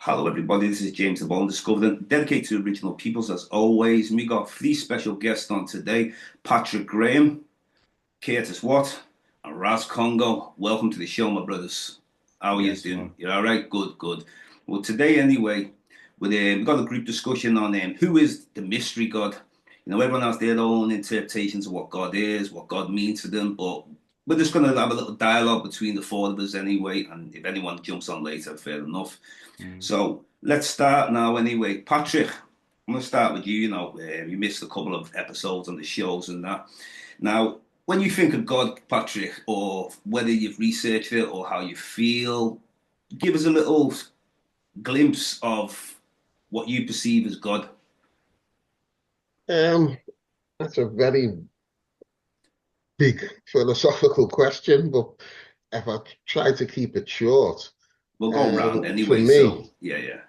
Hello, everybody. This is James the Bone Discovered, dedicated to original peoples as always. We got three special guests on today: Patrick Graham, Curtis Watt, and Raz Congo. Welcome to the show, my brothers. How are you Yes, doing? man. You're all right? Good, good. Well, today, anyway, we've got a group discussion on who is the mystery God. Everyone has their own interpretations of what God is, what God means to them, but we're just going to have a little dialogue between the four of us anyway, and if anyone jumps on later, fair enough. Mm. So let's start now anyway. Patrick, I'm going to start with you. You missed a couple of episodes on the shows and that. Now, when you think of God, Patrick, or whether you've researched it or how you feel, give us a little glimpse of what you perceive as God. Um, that's a very big philosophical question, but if I try to keep it short, We'll go round for anyway. So, me, yeah, yeah.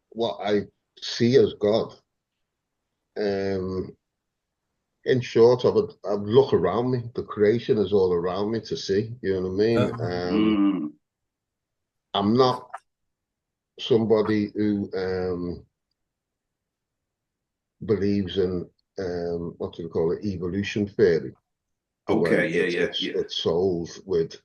what I see as God, um, in short, I would look around me. The creation is all around me to see. You know what I mean? Mm, I'm not somebody who believes in what do we call it, evolution theory, the way okay, yeah, yeah, yeah. it's sold with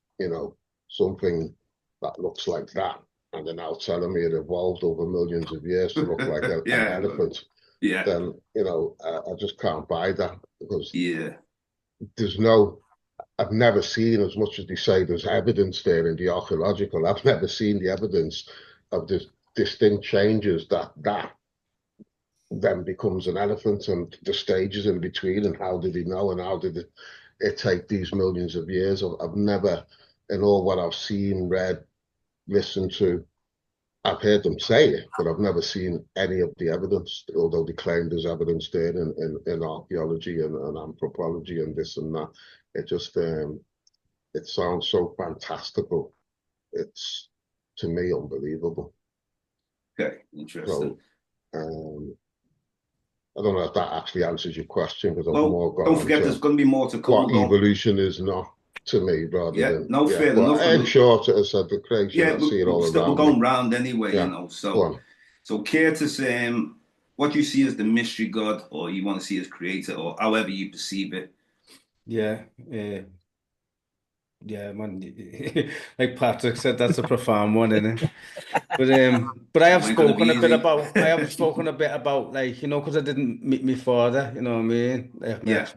something that looks like that, and then now telling me it evolved over millions of years to look like an Yeah, elephant. yeah, Then I just can't buy that because yeah. there's no. I've never seen, as much as they say there's evidence there in the archaeological. I've never seen the evidence of the distinct changes that then becomes an elephant, and the stages in between, and how did he know, and how did it take these millions of years. I've never, in all what I've seen, read, listened to, I've heard them say it, but I've never seen any of the evidence, although they claim there's evidence there in archaeology and anthropology and this and that. It just it sounds so fantastical. It's, to me, unbelievable. Okay, interesting. So um, I don't know if that actually answers your question, because I've Well, more gone don't on forget there's to going to be more to come. what evolution is not to me, rather Yeah, than, no, yeah. fair enough. But And in short, as I said, the creation, yeah, I see it all we're around me. going round anyway, Yeah, go So, on. so Curtis, what you see as the mystery God, or you want to see as creator, or however you perceive it. Yeah, yeah, man. Like Patrick said, that's a profound one, isn't it? But I have Mine gonna be spoken a bit easy. about. I have spoken a bit about, like, because I didn't meet my father. You know what I mean? Yeah.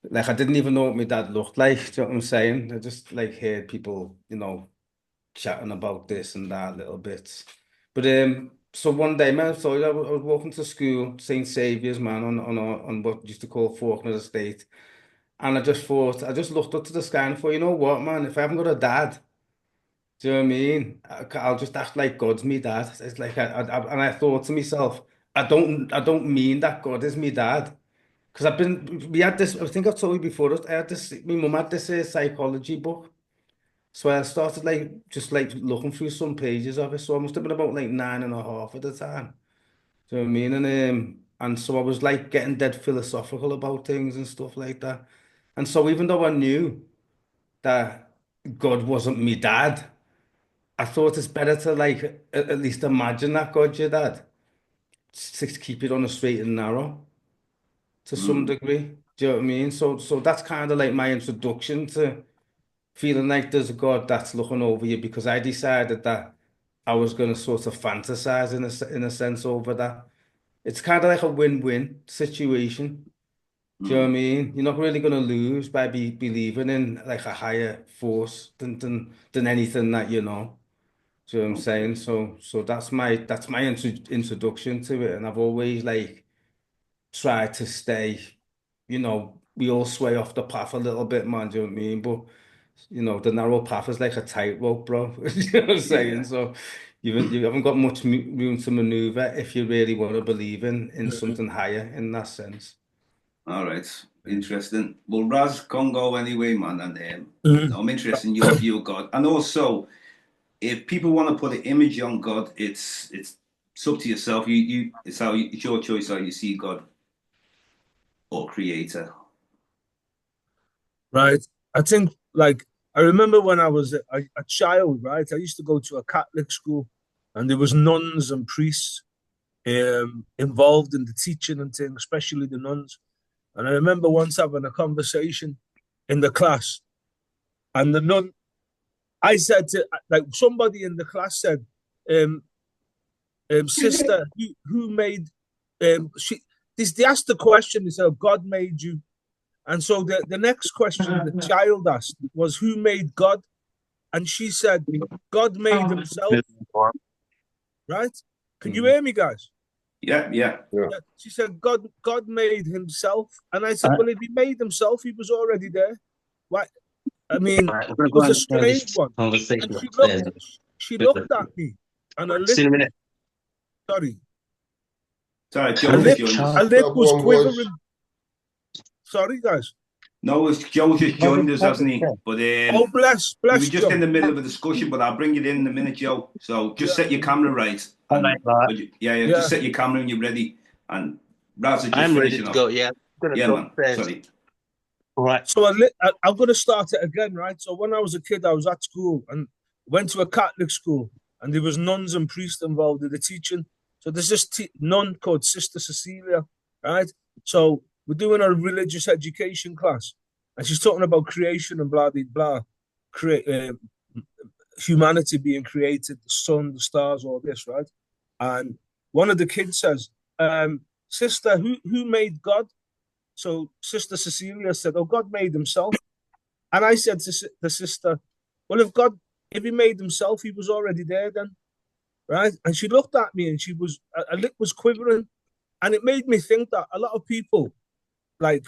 Like I didn't even know what my dad looked like. Do you know what I'm saying? I just like heard people, chatting about this and that little bits. But so one day, man, so I was walking to school, St. Saviour's, man, on what used to call Faulkner Estate. And I just thought, I just looked up to the sky and thought, you know what, man, if I haven't got a dad, do you know what I mean? I'll just act like God's me dad. It's like, and I thought to myself, I don't mean that God is me dad. Because we had this, I think I've told you before, I had this, my mum had this psychology book. So I started just like looking through some pages of it. So I must have been about like 9.5 at the time. Do you know what I mean? And so I was like getting dead philosophical about things and stuff like that. And so even though I knew that God wasn't me dad, I thought it's better to like at least imagine that God's your dad. To keep it on a straight and narrow to some Mm, degree. Do you know what I mean? So that's kind of like my introduction to feeling like there's a God that's looking over you, because I decided that I was going to sort of fantasize in a sense over that. It's kind of like a win-win situation. Do you know what I mm. mean? You're not really going to lose by believing in like a higher force than anything that you know. Do you know what I'm saying? Okay. So that's my introduction to it, and I've always like tried to stay. We all sway off the path a little bit, man. Do you know what I mean? But the narrow path is like a tightrope, bro. You know what I'm saying? Yeah. So you haven't got much room to maneuver if you really want to believe in something higher in that sense. All right. Mm. Interesting. Well, Raz Congo anyway, man, and Mhm. I'm interested in your view of God, and also if people want to put an image on God, it's up to yourself. It's your choice how you see God or Creator. Right. I think, like, I remember when I was a child, right? I used to go to a Catholic school, and there was nuns and priests involved in the teaching and things, especially the nuns. And I remember once having a conversation in the class, and the nun, I said to, like, somebody in the class said, sister, who made, they asked the question, they said, God made you. And so the next question the child asked was, who made God? And she said, God made himself. Right? Can you hear me, guys? Yeah. She said, God made himself. And I said, well, if he made himself, he was already there. Why? I mean, it was a strange one. And she looked at me, and her lip, sorry. Sorry, Her lip was quivering. Sorry, guys. No, Joe just joined us, hasn't he? But oh, bless we were just Joe. in the middle of a discussion, but I'll bring you in a minute, Joe. So just set your camera right. Just set your camera when you're ready. And Raz is just I'm ready finishing to off. go. Yeah, Man. Sorry. All right. So I'm going to start it again, right? So when I was a kid, I was at school and went to a Catholic school, and there was nuns and priests involved in the teaching. So there's this nun called Sister Cecilia, right? So we're doing a religious education class, and she's talking about creation and blah, blah, blah, humanity being created, the sun, the stars, all this, right? And one of the kids says, sister, who made God? So Sister Cecilia said, oh, God made himself. And I said to the sister, well, if he made himself, he was already there then, right? And she looked at me, and her lip was quivering. And it made me think that a lot of people, like,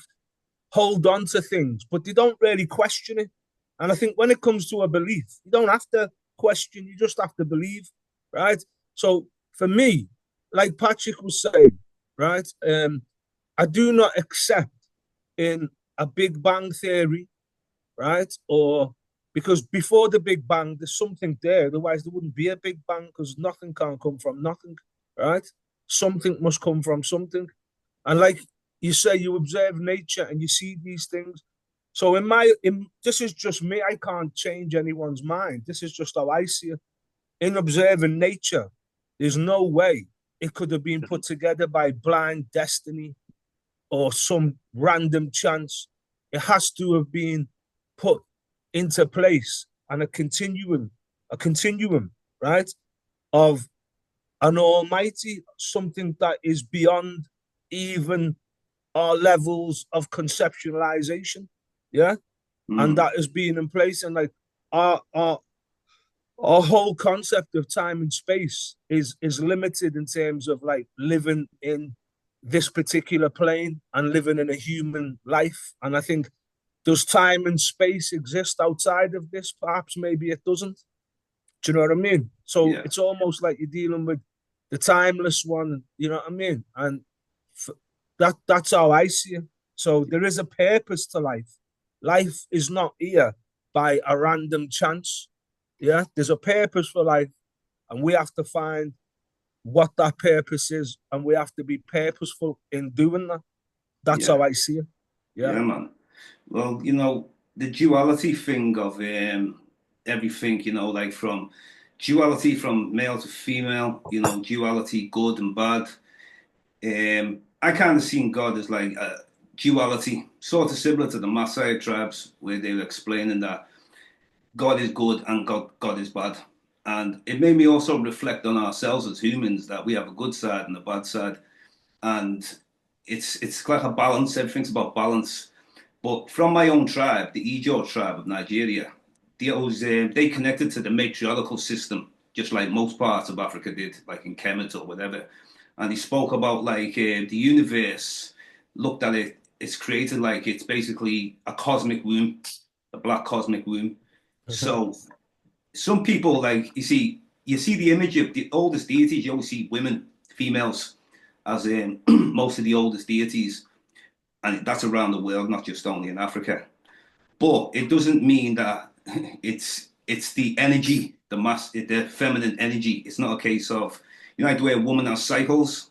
hold on to things, but they don't really question it. And I think when it comes to a belief, you don't have to question, you just have to believe, right? So for me, like Patrick was saying, right, I do not accept in a Big Bang theory, right? Or because before the Big Bang, there's something there. Otherwise, there wouldn't be a Big Bang, because nothing can come from nothing, right? Something must come from something. And like you say, you observe nature and you see these things. So this is just me. I can't change anyone's mind. This is just how I see it. In observing nature, there's no way it could have been put together by blind destiny or some random chance. It has to have been put into place, and a continuum, right, of an almighty, something that is beyond even our levels of conceptualization, yeah, and that is being in place. And like our whole concept of time and space is limited in terms of like living in this particular plane and living in a human life. And I think, does time and space exist outside of this? Perhaps, maybe it doesn't. Do you know what I mean? So it's almost like you're dealing with the timeless one, you know what I mean? And that's how I see it. So there is a purpose to life. Life is not here by a random chance. Yeah, there's a purpose for life, and we have to find what that purpose is, and we have to be purposeful in doing that. That's how I see it. Yeah, man. Well, you know, the duality thing of everything, you know, like from duality from male to female, you know, duality good and bad. I kind of seen God as like a duality, sort of similar to the Maasai tribes, where they were explaining that God is good and God is bad. And it made me also reflect on ourselves as humans, that we have a good side and a bad side. And it's like a balance. Everything's about balance. But from my own tribe, the Ijaw tribe of Nigeria, they connected to the matriarchal system, just like most parts of Africa did, like in Kemet or whatever. And he spoke about like the universe, looked at it, it's created like it's basically a cosmic womb, a black cosmic womb. So some people, like, you see the image of the oldest deities, you always see women, females, as in most of the oldest deities. And that's around the world, not just only in Africa. But it doesn't mean that it's the energy, the feminine energy. It's not a case of, you know, like the way a woman has cycles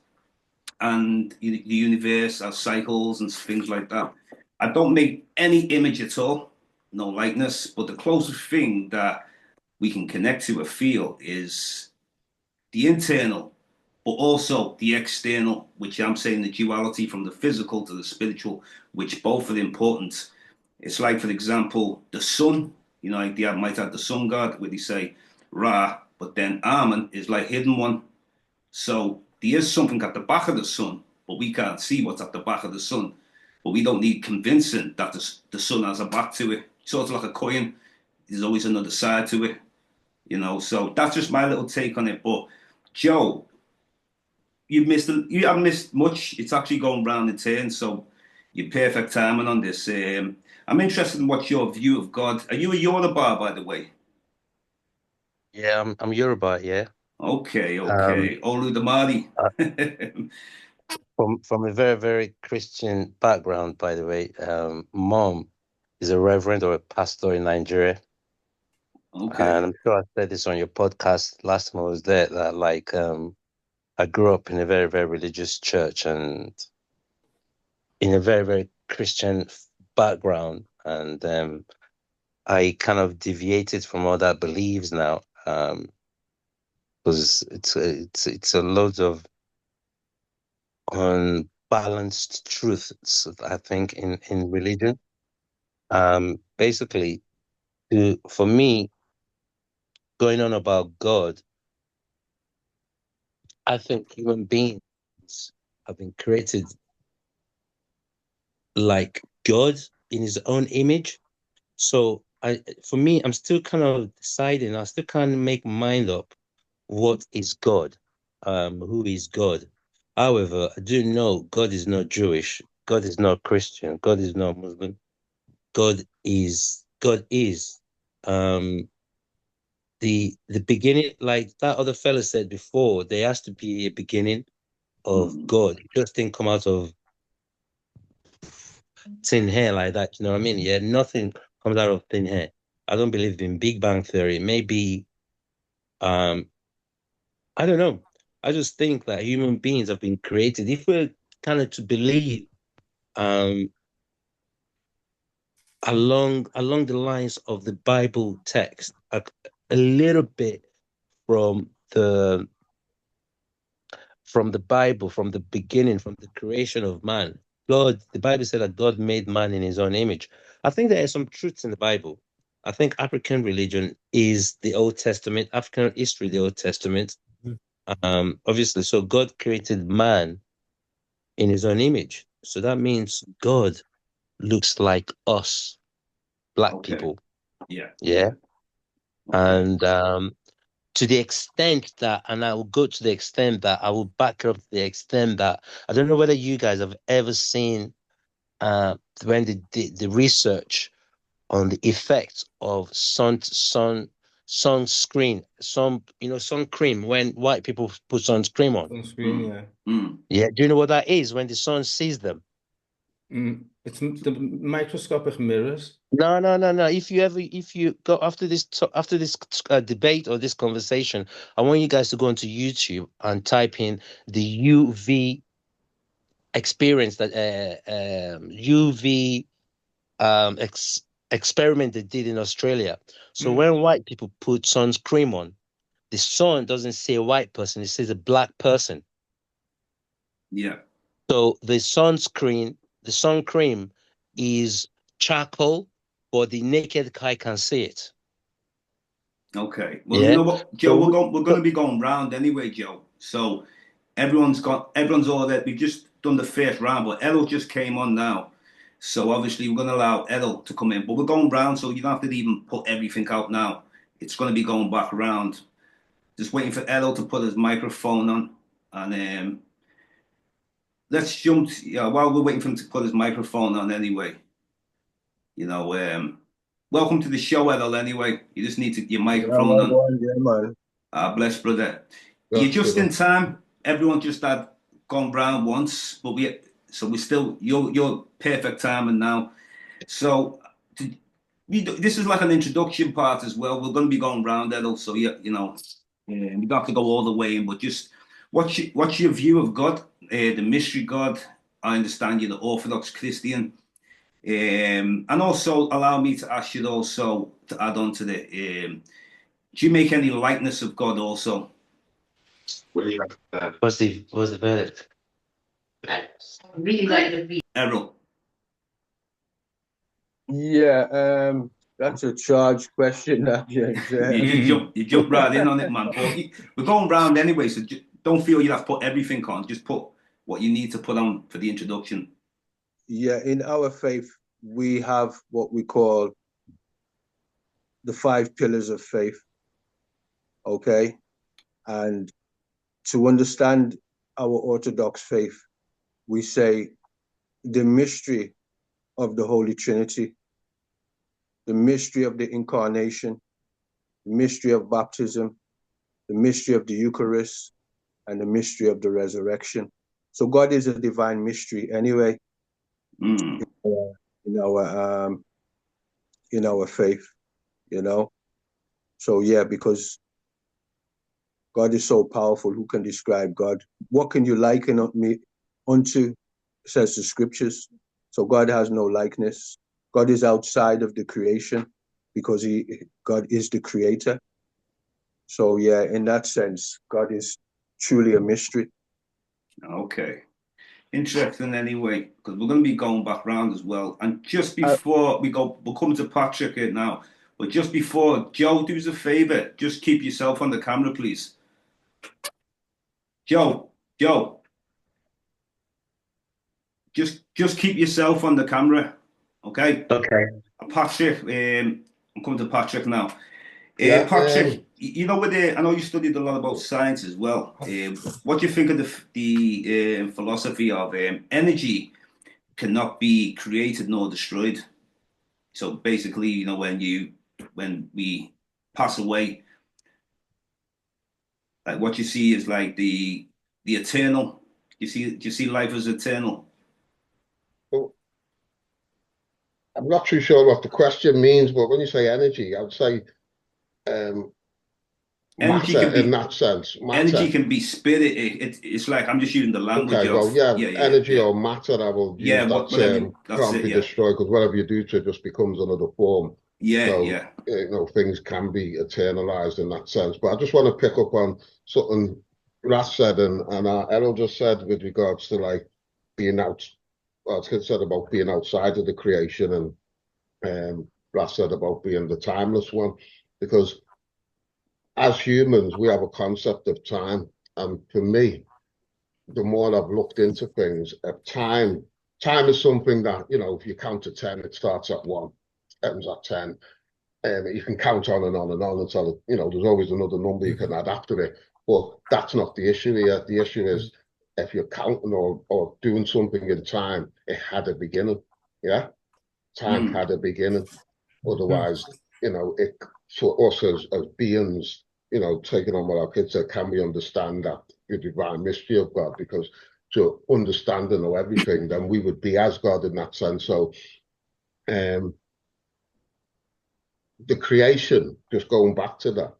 and the universe has cycles and things like that. I don't make any image at all, no likeness, but the closest thing that we can connect to or feel is the internal, but also the external, which I'm saying the duality from the physical to the spiritual, which both are important. It's like, for example, the sun. You know, like they might have the sun god where they say Ra, but then Amen is like hidden one. So there is something at the back of the sun, but we can't see what's at the back of the sun. But we don't need convincing that the sun has a back to it. Sort of like a coin. There's always another side to it, you know. So that's just my little take on it. But Joe, you haven't missed much. It's actually going round in turn. So you're perfect timing on this. I'm interested in what's your view of God. Are you a Yoruba, by the way? Yeah, I'm Yoruba, yeah. Okay, Um, okay. Oludamari. uh, from a very, very Christian background, by the way. Mom is a reverend or a pastor in Nigeria. Okay. And I'm sure I said this on your podcast last time I was there, that like I grew up in a very, very religious church and in a very, very Christian background. And I kind of deviated from all that beliefs now. Because it's a lot of unbalanced truths, I think, in religion. Basically, for me, going on about God, I think human beings have been created like God in his own image. So for me, I'm still kind of deciding, I still can't make my mind up what is God, who is God. However, I do know God is not Jewish, God is not Christian, God is not Muslim. God is the beginning, like that other fella said before, there has to be a beginning of God. It just didn't come out of thin hair like that. You know what I mean? Yeah, nothing comes out of thin hair. I don't believe in Big Bang Theory. Maybe um I don't know. I just think that human beings have been created. If we're kind of to believe um along the lines of the Bible text, a little bit from the Bible, from the beginning, from the creation of man. God, the Bible said that God made man in his own image. I think there are some truths in the Bible. I think African religion is the Old Testament, African history, the Old Testament. Obviously, so God created man in his own image. So that means God looks like us, black Okay. people. Yeah. Yeah. Okay. And to the extent that, and I will go to the extent that I will back up to the extent that I don't know whether you guys have ever seen when the research on the effects of sunscreen, sun cream, when white people put sunscreen on. On screen, yeah. Yeah, do you know what that is when the sun sees them? It's the microscopic mirrors. No. If you go after this debate or this conversation, I want you guys to go onto YouTube and type in the UV experience, that UV experiment they did in Australia. So when white people put sunscreen on, the sun doesn't say a white person; it says a black person. Yeah. So the sun cream is charcoal, but the naked eye can see it. Okay. Well, you Yeah. know what, Joe, So we're going to be going round anyway, Joe. So everyone's all that. We've just done the first round, but Errol just came on now. So obviously we're going to allow Errol to come in, but we're going round, so you don't have to even put everything out now. It's going to be going back around. Just waiting for Errol to put his microphone on, and let's jump. Yeah, while we're waiting for him to put his microphone on, anyway. You know, welcome to the show, Errol. Anyway, you just need to get your microphone on. Yeah, man. Bless, brother. Yeah, You're just good. in time. Everyone just had gone round once, but we still you're perfect timing now. So this is like an introduction part as well. We're going to be going round, Errol. So you know, we don't have to go all the way in, but just what's your view of God, the mystery God? I understand you're the Orthodox Christian. And also allow me to ask you also to add on to the, do you make any likeness of God also? What's the verdict? Really like the beat. Errol. Yeah, that's a charged question, that, James. You jump right in on it, man. But we're going round anyway, so don't feel you have to put everything on. Just put what you need to put on for the introduction. Yeah, in our faith, we have what we call the 5 pillars of faith. Okay. And to understand our Orthodox faith, we say the mystery of the Holy Trinity, the mystery of the Incarnation, the mystery of baptism, the mystery of the Eucharist, and the mystery of the resurrection. So God is a divine mystery anyway. Mm. In our faith, you know. So yeah, because God is so powerful, who can describe God? What can you liken me unto, says the scriptures. So God has no likeness. God is outside of the creation because God is the creator. So yeah, in that sense, God is truly a mystery. Okay. Interesting anyway, because we're going to be going back round as well. And just before we'll come to Patrick here now. But just before, Joe, do us a favour. Just keep yourself on the camera, please. Joe. Just keep yourself on the camera, okay? Okay. Patrick, I'm coming to Patrick now. Yeah, Patrick, you know, I know you studied a lot about science as well. What do you think of the philosophy of energy cannot be created nor destroyed? So basically, you know, when we pass away, like what you see is like the eternal. Do you see life as eternal? well, I'm not too sure what the question means, but when you say energy, I would say Energy matter can be in that sense. energy Matter. can be spirit. It's like I'm just using the language Okay, of well, yeah, energy yeah. or matter, I will Yeah, use that whatever. term, That's can't it. be Yeah, destroyed, because whatever you do to it just becomes another form. So, yeah. you know, things can be eternalized in that sense. But I just want to pick up on something Ras said and Errol just said with regards to like being out, well, it's said about being outside of the creation, and Ras said about being the timeless one, because as humans, we have a concept of time. And for me, the more I've looked into things, time is something that, you know, if you count to 10, it starts at 1, ends at 10. And you can count on and on and on until, you know, there's always another number you can add after it. But that's not the issue here. The issue is if you're counting or doing something in time, it had a beginning. Yeah. Time had a beginning. Otherwise, you know, it for us as beings, you know, taking on what our kids said, can we understand that the divine mystery of God? Because to understand and know everything, then we would be as God in that sense. So the creation, just going back to that,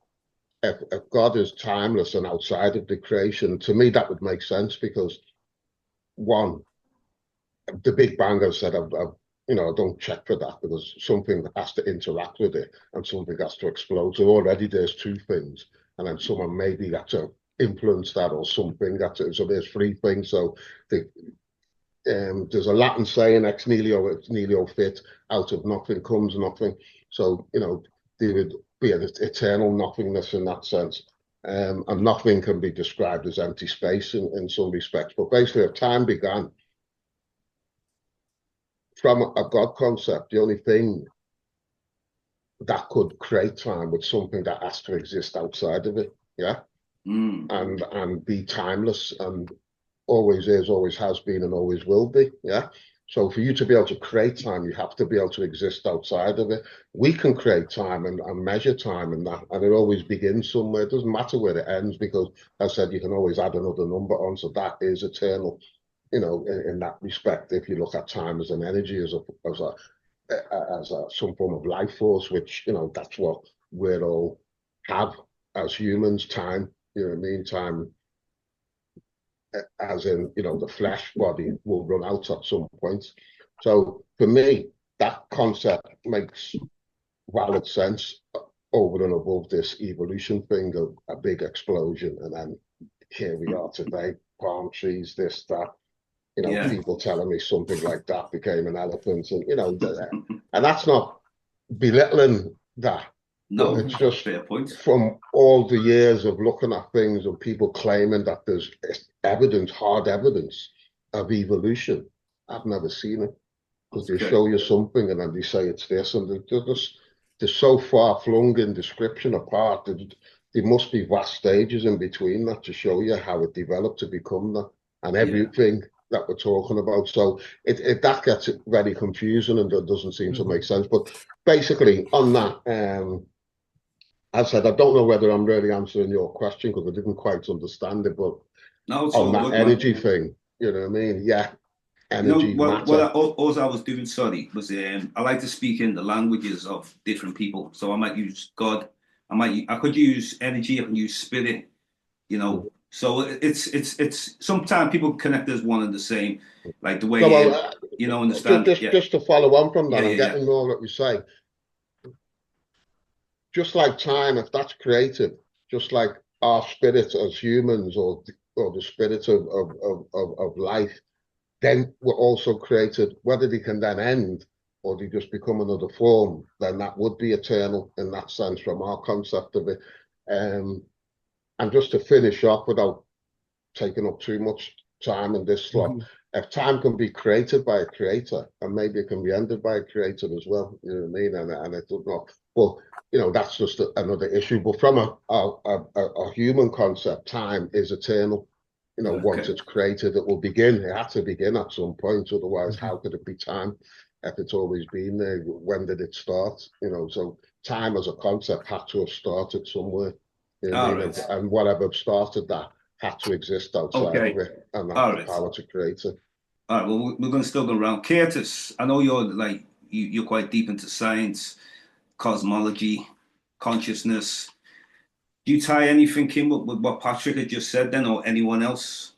if God is timeless and outside of the creation, to me that would make sense, because one, the Big Bang, I said, you know, I don't check for that, because something has to interact with it and something has to explode. So already there's 2 things, and then someone maybe got to influence that, or something got to, so there's 3 things. So there's a Latin saying, ex nihilo fit, out of nothing comes nothing. So, you know, there would be an eternal nothingness in that sense. And nothing can be described as empty space in some respects. But basically, if time began, from a God concept, the only thing that could create time was something that has to exist outside of it, yeah, and be timeless, and always is, always has been, and always will be, yeah. So for you to be able to create time, you have to be able to exist outside of it. We can create time and measure time and that, and it always begins somewhere. It doesn't matter where it ends, because as I said, you can always add another number on, so that is eternal. You know, in that respect, if you look at time as an energy, as some form of life force, which, you know, that's what we'll all have as humans. Time, you know what I mean? Time, as in, you know, the flesh body will run out at some point. So for me, that concept makes valid sense over and above this evolution thing of a big explosion and then here we are today, palm trees, this, that. Yeah. People telling me something like that became an elephant, and and that's not belittling that, but No, it's just fair point. from all the years of looking at things and people claiming that there's evidence, hard evidence of evolution. I've never seen it, because they Okay. show you something and then they say it's this, and they're so far flung in description apart that there must be vast stages in between that to show you how it developed to become that, and everything that we're talking about. So that gets very confusing and that doesn't seem to make sense. But basically, on that, as I said, I don't know whether I'm really answering your question because I didn't quite understand it. But No, it's on all that good, man. energy thing, you know what I mean? Yeah, You know, energy, what matter. all I was doing, sorry, was I like to speak in the languages of different people. So I might use God, I could use energy, I can use spirit, you know. So it's sometimes people connect as one and the same, like the No, way well, understand. Yeah, just to follow on from that, I'm yeah. getting more what you say. Just like time, if that's created, just like our spirit as humans, or the spirit of life, then we're also created. Whether they can then end or they just become another form, then that would be eternal in that sense from our concept of it. And just to finish off without taking up too much time in this slot. If time can be created by a creator, and maybe it can be ended by a creator as well, you know what I mean? And it does not. Well, that's just another issue. But from a human concept, time is eternal. Once it's created, it will begin. It had to begin at some point. Otherwise, how could it be time if it's always been there? When did it start? So time as a concept had to have started somewhere. You know what I mean? Right. And whatever started that had to exist outside of it, and have the power to create it. All right. Well, we're going to still go around. Curtis, I know you're like you're quite deep into science, cosmology, consciousness. Do you tie anything in with what Patrick had just said then, or anyone else?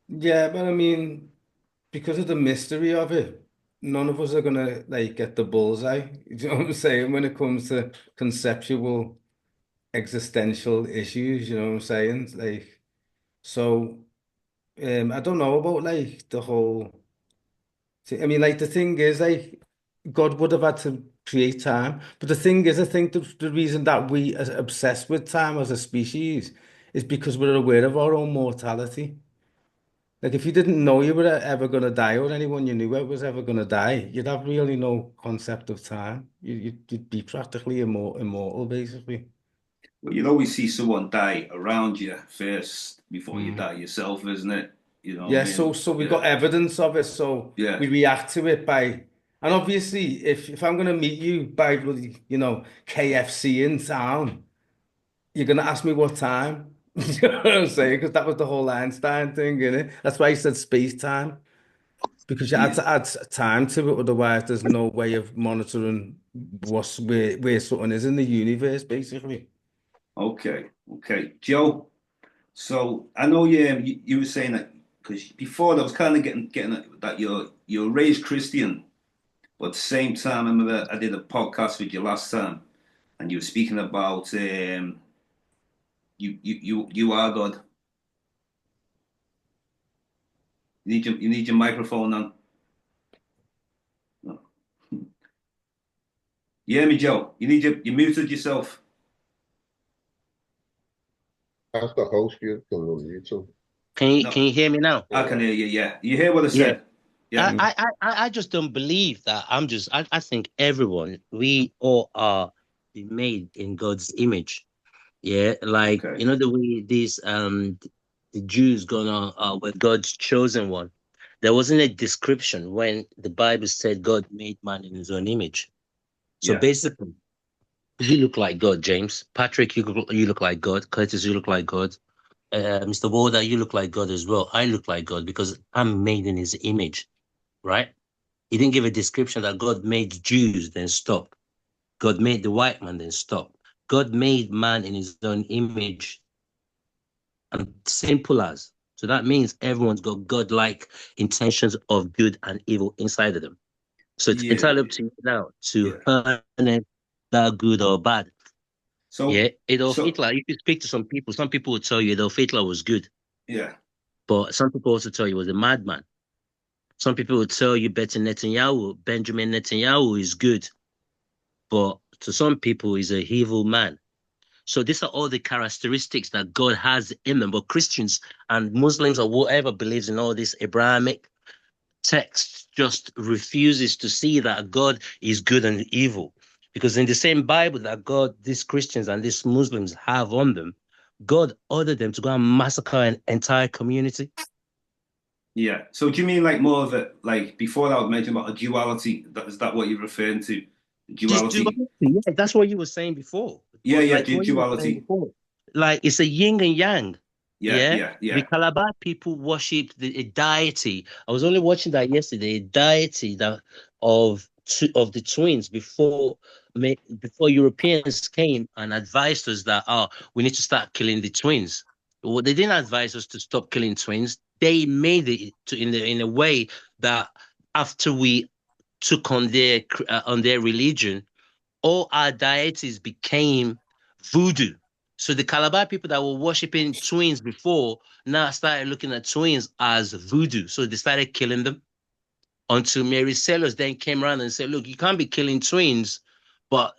Yeah, but I mean, because of the mystery of it, none of us are gonna like get the bullseye. You know what I'm saying? When it comes to conceptual existential issues, you know what I'm saying? Like, so I don't know about like the whole I mean, like the thing is, like God would have had to create time, but the thing is, I think the reason that we are obsessed with time as a species is because we're aware of our own mortality. Like, if you didn't know you were ever going to die, or anyone you knew was ever going to die, you'd have really no concept of time. You'd be practically immortal, basically. Well, you'd always see someone die around you first before you Mm. die yourself, isn't it? You know what Yeah, I mean? so we got evidence of it, so Yeah. we react to it by, and obviously, if I'm gonna meet you by bloody, KFC in town, you're gonna ask me what time. You know what I'm saying? Because that was the whole Einstein thing, innit? That's why he said space time, because you had Yeah. to add time to it, otherwise there's no way of monitoring where something is in the universe, basically. Okay. Joe, so I know you were saying that because before I was kind of getting that you're raised Christian, but at the same time, I remember I did a podcast with you last time, and you were speaking about you are God. You need your microphone on. No. You hear me, Joe? You muted yourself. As the host, you can unmute him. No, Can you hear me now? I can hear you. Yeah, you hear what I Yeah. said? Yeah. I just don't believe that. I think everyone, we all are made in God's image. Yeah, like Okay. the way these the Jews gonna were God's chosen one. There wasn't a description when the Bible said God made man in his own image. So Yeah. basically, you look like God, James. Patrick, you look like God. Curtis, you look like God. Mr. Warder, you look like God as well. I look like God because I'm made in his image, right? He didn't give a description that God made Jews, then stop. God made the white man, then stop. God made man in his own image, and simple as. So that means everyone's got God-like intentions of good and evil inside of them. So it's Yeah. entirely up to you now to Yeah. harness that good or bad. So Yeah, Adolf so Hitler. If you speak to some people will tell you Adolf Hitler was good, yeah. but some people also tell you he was a madman. Some people will tell you Benjamin Netanyahu is good, but to some people he's a evil man. So these are all the characteristics that God has in them. But Christians and Muslims or whatever believes in all this Abrahamic text just refuses to see that God is good and evil. Because in the same Bible that God, these Christians and these Muslims have on them, God ordered them to go and massacre an entire community. Yeah. So do you mean like more of a, like before I was mentioning about a duality? Is that what you're referring to? Just Duality? duality. Yeah, that's what you were saying before. Yeah, yeah, Like what you were saying duality. before. Like it's a yin and yang. Yeah, Yeah. yeah, The yeah. Calabar people worship a deity. I was only watching that yesterday, a deity that of the twins before Europeans came and advised us that we need to start killing the twins. Well, they didn't advise us to stop killing twins. They made it in a way that after we took on their religion, all our deities became voodoo. So the Calabar people that were worshiping twins before now started looking at twins as voodoo. So they started killing them until Mary Sellers then came around and said, look, you can't be killing twins, but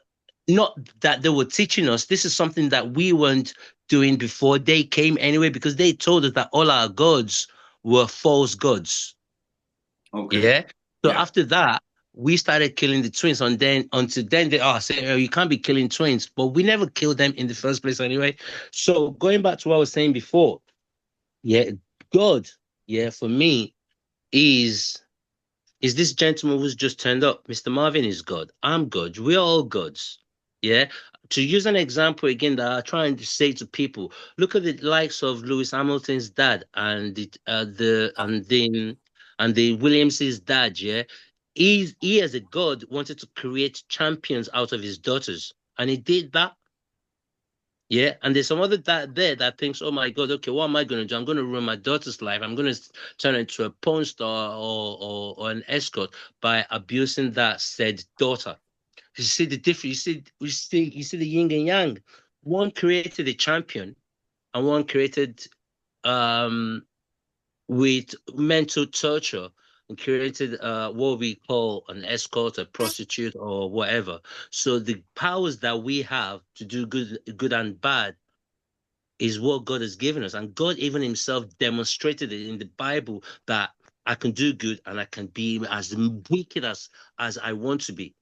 not that they were teaching us. This is something that we weren't doing before they came anyway, because they told us that all our gods were false gods. Okay. Yeah. So Yeah. after that, we started killing the twins, and then until then they say, oh, you can't be killing twins, but we never killed them in the first place anyway. So going back to what I was saying before, yeah, God, yeah, for me is this gentleman who's just turned up. Mr. Marvin is God. I'm God. We're all gods. Yeah. To use an example again that I try and say to people, look at the likes of Lewis Hamilton's dad and the Williams's dad. Yeah. He as a god wanted to create champions out of his daughters, and he did that. Yeah, and there's some other dad there that thinks, oh my God, okay, what am I going to do? I'm going to ruin my daughter's life. I'm going to turn her into a porn star or an escort by abusing that said daughter. You see the difference. You see the yin and yang. One created a champion, and one created with mental torture and created what we call an escort, a prostitute, or whatever. So the powers that we have to do good and bad is what God has given us. And God even himself demonstrated it in the Bible that I can do good and I can be as wicked as I want to be.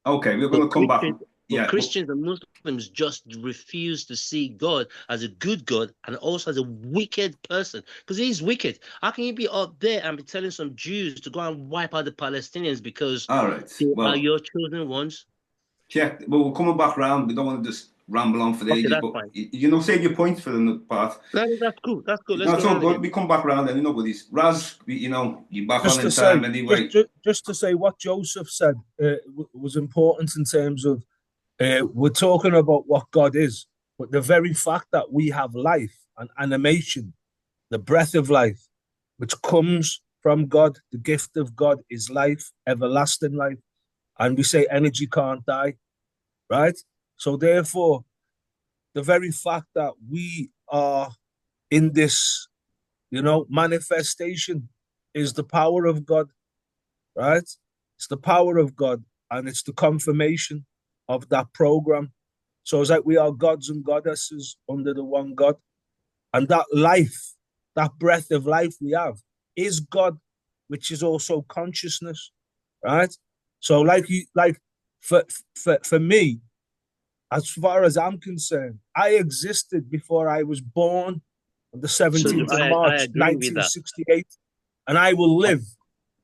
Okay, we're But going to come back. Christians, Yeah. Christians and Muslims just refuse to see God as a good God and also as a wicked person, because he's wicked. How can you be up there and be telling some Jews to go and wipe out the Palestinians because All right. they are Well, your chosen ones? check. Well, we're coming back round. We don't want to just ramble on for the Okay, ages, that's but fine. save your points for the part. No, that's cool. That's cool. Let's No, go it's all around good. again. We come back round and nobody's Raz. You're back Just on to in say, time anyway. just to say what Joseph said was important in terms of we're talking about what God is, but the very fact that we have life and animation, the breath of life, which comes from God, the gift of God is life, everlasting life. And we say energy can't die, right? So therefore, the very fact that we are in this, manifestation is the power of God, right? It's the power of God, and it's the confirmation of that program. So it's like we are gods and goddesses under the one God. And that life, that breath of life we have is God, which is also consciousness, right? So for me, as far as I'm concerned, I existed before I was born on the So 17th of I March, agree with that. 1968, and I will live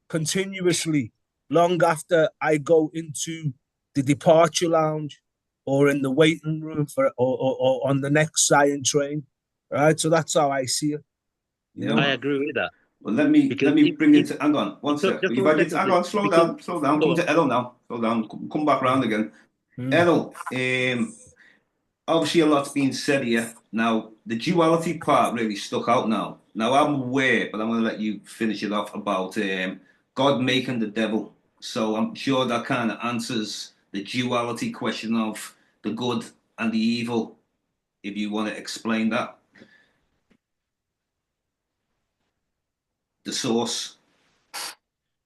continuously long after I go into the departure lounge or in the waiting room or on the next Zion train, right? So that's how I see it. I agree with that. Well, let me Because bring it to. Hang on, one sec. just You've one had it. second, Hang please. on, slow Because down, slow down. go Come on. to Errol now. Slow down. Come back round again. Errol, obviously a lot's been said here. Now, the duality part really stuck out now. Now, I'm aware, but I'm going to let you finish it off about God making the devil. So I'm sure that kind of answers the duality question of the good and the evil, if you want to explain that. The source.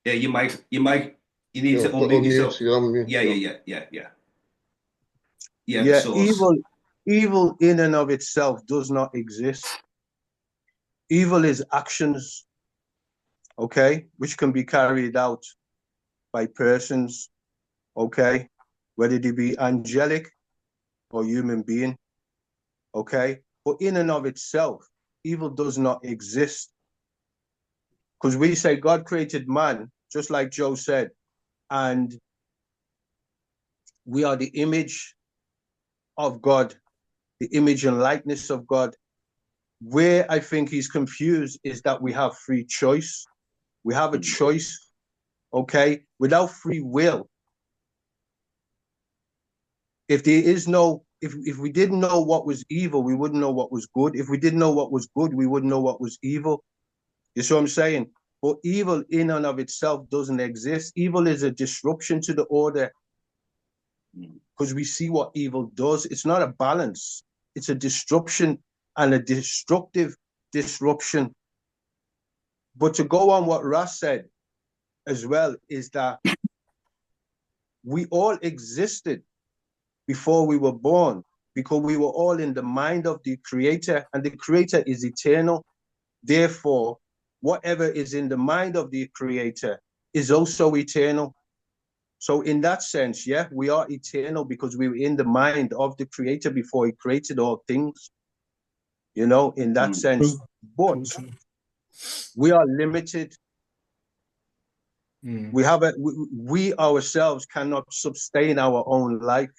Yeah, you need to unmute yourself. Yeah, the source. Evil in and of itself does not exist. Evil is actions, okay, which can be carried out by persons, okay, whether they be angelic or human being, okay? But in and of itself, evil does not exist. Because we say God created man, just like Joe said, and we are the image of God, the image and likeness of God. Where I think he's confused is that we have free choice. We have a choice, okay? Without free will, if there is no, if we didn't know what was evil, we wouldn't know what was good. If we didn't know what was good, we wouldn't know what was evil. You see what I'm saying? But evil in and of itself doesn't exist. Evil is a disruption to the order, because we see what evil does. It's not a balance. It's a disruption, and a destructive disruption. But to go on what Ras said as well, is that we all existed before we were born, because we were all in the mind of the Creator, and the Creator is eternal. Therefore, whatever is in the mind of the Creator is also eternal. So in that sense, yeah, we are eternal because we were in the mind of the Creator before he created all things, you know, in that sense. But we are limited. We ourselves cannot sustain our own life.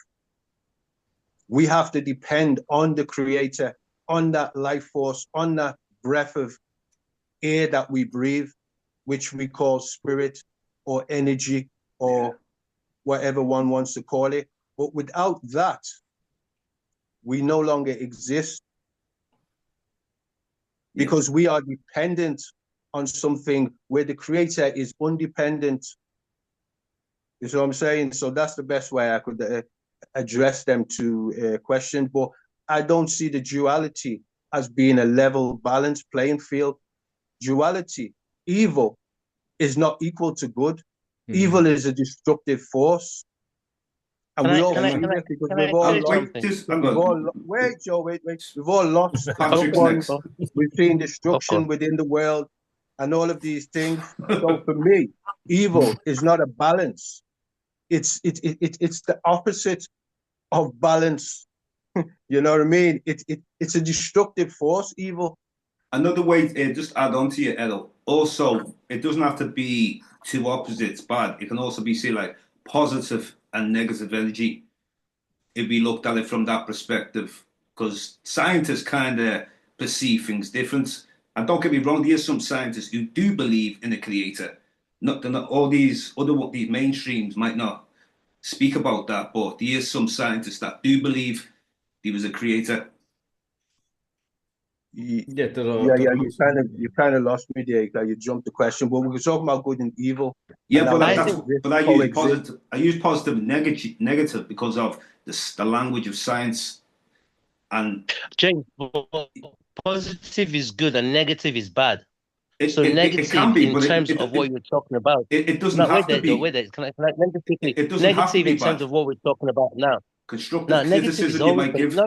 We have to depend on the Creator, on that life force, on that breath of air that we breathe, which we call spirit or energy or whatever one wants to call it. But without that, we no longer exist, because we are dependent on something where the Creator is undependent. You see what I'm saying? So that's the best way I could address them to question. But I don't see the duality as being a level, balanced playing field. Duality, evil is not equal to good. Evil is a destructive force. And we all see this because we've all lost. Wait, Joe, wait. We've all lost loved ones. We've seen destruction within the world and all of these things. So for me, evil is not a balance. It's the opposite of balance. You know what I mean? It's a destructive force, evil. Another way, just add on to you, Errol. Also, it doesn't have to be two opposites bad. It can also be, say, like positive and negative energy, if we looked at it from that perspective. Because scientists kind of perceive things different. And don't get me wrong, there are some scientists who do believe in a creator. Not all these these mainstreams might not speak about that, but there are some scientists that do believe there was a creator. You kind of lost me there. You jumped the question, but we were talking about good and evil. Yeah, but I use positive and negative because of the language of science. And James, positive is good and negative is bad. Negative, it can be, in terms of what you're talking about. It doesn't have to be. Wait there. Can I let me quickly? Negative in terms of what we're talking about now. Constructive criticism you might give.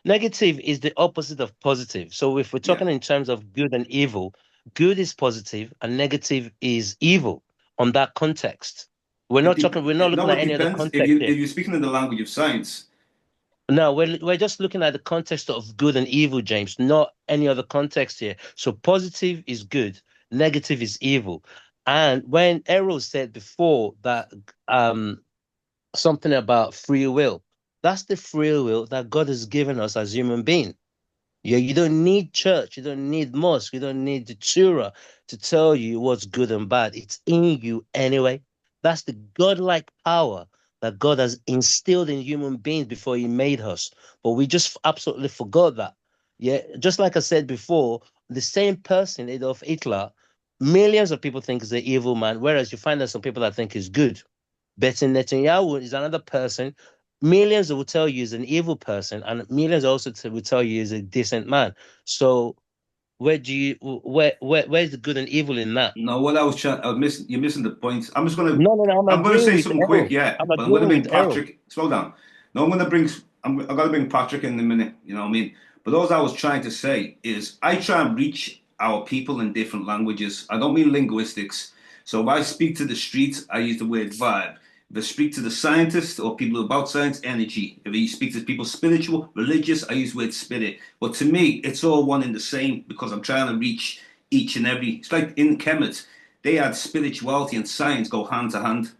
Negative is the opposite of positive. So if we're talking in terms of good and evil, good is positive and negative is evil on that context. We're not looking at any other context. If you're speaking in the language of science. No, we're just looking at the context of good and evil, James, not any other context here. So positive is good, negative is evil. And when Errol said before that something about free will, that's the free will that God has given us as human beings. Yeah, you don't need church, you don't need mosque, you don't need the Torah to tell you what's good and bad. It's in you anyway. That's the godlike power that God has instilled in human beings before he made us. But we just absolutely forgot that. Yeah, just like I said before, the same person, Adolf Hitler, millions of people think is an evil man, whereas you find that some people that think is good. Benjamin Netanyahu is another person. millions will tell you he's an evil person, and millions also will tell you he's a decent man. So where's the good and evil in that? No, what you're missing the point. I'm I'm gonna agreeing say with something Errol. quick, yeah. I'm But I'm gonna agreeing bring with Errol. Patrick. Slow down. No, I gotta bring Patrick in a minute. You know what I mean? But all I was trying to say is I try and reach our people in different languages. I don't mean linguistics. So if I speak to the streets, I use the word vibe. If I speak to the scientists or people about science, energy. If I speak to people spiritual, religious, I use the word spirit. But to me, it's all one and the same because I'm trying to reach each and every. It's like in Kemet, they had spirituality and science go hand to hand.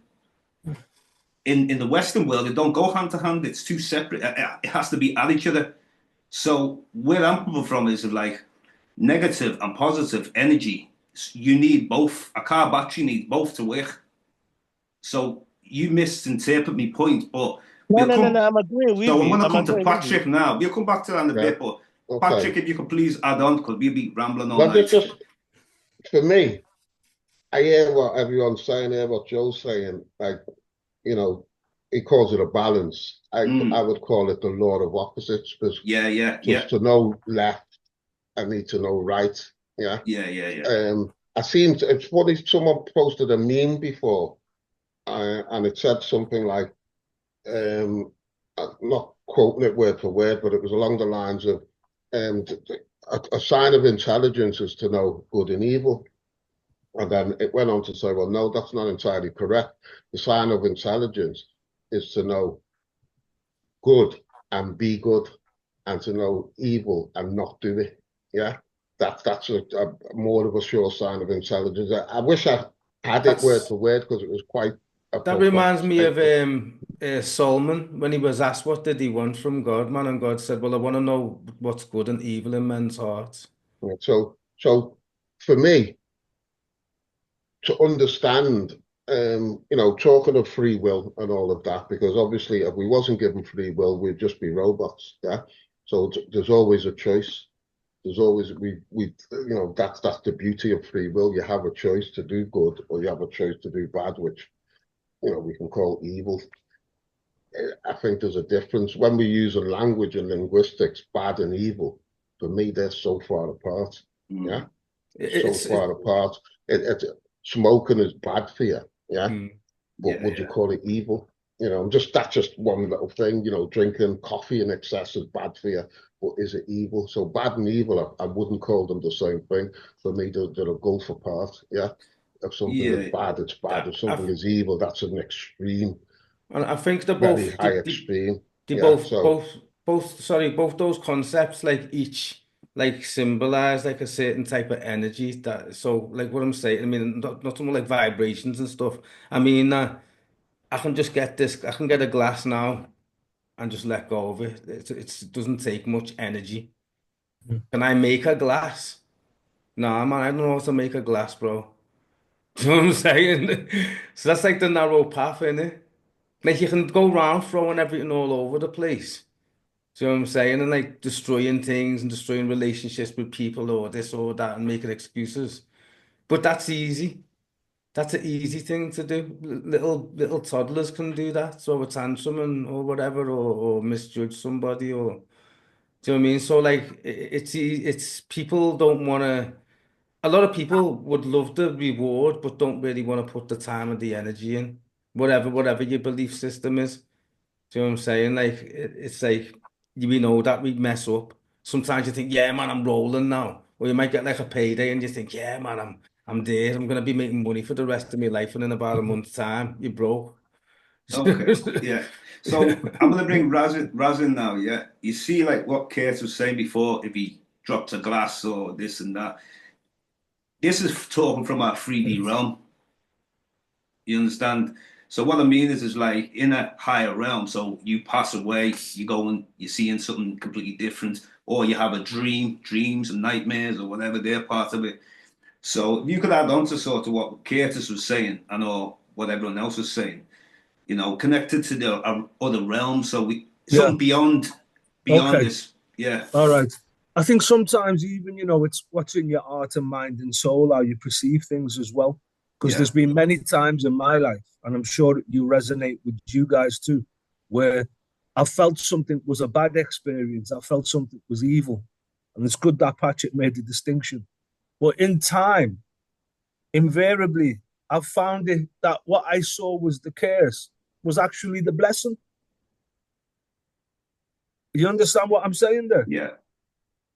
In the Western world, they don't go hand to hand. It's too separate. It has to be at each other. So where I'm coming from is like negative and positive energy. You need both. A car battery needs both to work. So you misinterpret my point, but No, we'll no, no, come. no. I'm agreeing with So I'm you. going to I'm come to agreeing with you. Patrick now. We'll come back to that in a Yeah. bit, but Okay. Patrick, if you could please add on, because we'll be rambling all Well, night. just for me, I hear what everyone's saying here, what Joe's saying. Like, you know, he calls it a balance. I would call it the law of opposites, because just to know left, I need to know right. Yeah. It's funny, someone posted a meme before, and it said something like, I'm not quoting it word for word, but it was along the lines of, a sign of intelligence is to know good and evil. And then it went on to say, well, no, that's not entirely correct. The sign of intelligence is to know good and be good, and to know evil and not do it. Yeah, that's a more of a sure sign of intelligence. I wish I had it word for word, because it was quite a That reminds me of statement. Solomon when he was asked what did he want from God, man, and God said, "Well, I want to know what's good and evil in men's hearts." So for me to understand, talking of free will and all of that, because obviously if we wasn't given free will, we'd just be robots. Yeah. So there's always a choice. There's always that's the beauty of free will. You have a choice to do good, or you have a choice to do bad, which we can call evil. I think there's a difference when we use a language and linguistics, bad and evil. For me, they're so far apart. Yeah, so far apart. Smoking is bad for you. Yeah, but would you call it evil? That's just one little thing. Drinking coffee in excess is bad for you, but is it evil? So bad and evil, I wouldn't call them the same thing. For me, they're a gulf apart. Yeah, if something is bad, it's bad. If something is evil, that's an extreme. And I think they're Very both high extreme. they Yeah, both those concepts like each like symbolize like a certain type of energy that so like what I'm saying, I mean not something like vibrations and stuff. I mean I can just get this, I can get a glass now and just let go of it. It doesn't take much energy. Can I make a glass? Nah, man, I don't know how to make a glass, bro. Do you know what I'm saying? So that's like the narrow path, innit? Like you can go around throwing everything all over the place. Do you know what I'm saying? And like destroying things and destroying relationships with people or this or that and making excuses. But that's easy. That's an easy thing to do. Little toddlers can do that. So a tantrum or whatever, or misjudge somebody, or do you know what I mean? So like it's people don't want to. A lot of people would love the reward, but don't really want to put the time and the energy in. Whatever your belief system is. Do you know what I'm saying? Like it's like we know that we mess up. Sometimes you think, yeah, man, I'm rolling now. Or you might get like a payday and you think, yeah, man, I'm there. I'm gonna be making money for the rest of my life, and in about a month's time, you're broke. Okay, yeah. So I'm gonna bring Raz in now. Yeah, you see, like what Kate was saying before, if he drops a glass or this and that. This is talking from our 3D realm. You understand? So what I mean is like in a higher realm. So you pass away, you go and you're seeing something completely different, or you have a dreams and nightmares or whatever. They're part of it. So if you could add on to sort of what Curtis was saying and or what everyone else was saying, connected to the other realms. So something beyond this. Yeah. All right. I think sometimes even, it's what's in your heart and mind and soul, how you perceive things as well. Because there's been many times in my life, and I'm sure you resonate with you guys too, where I felt something was a bad experience. I felt something was evil. And it's good that Patrick made the distinction. But in time, invariably, I found it that what I saw was the curse was actually the blessing. You understand what I'm saying there? Yeah.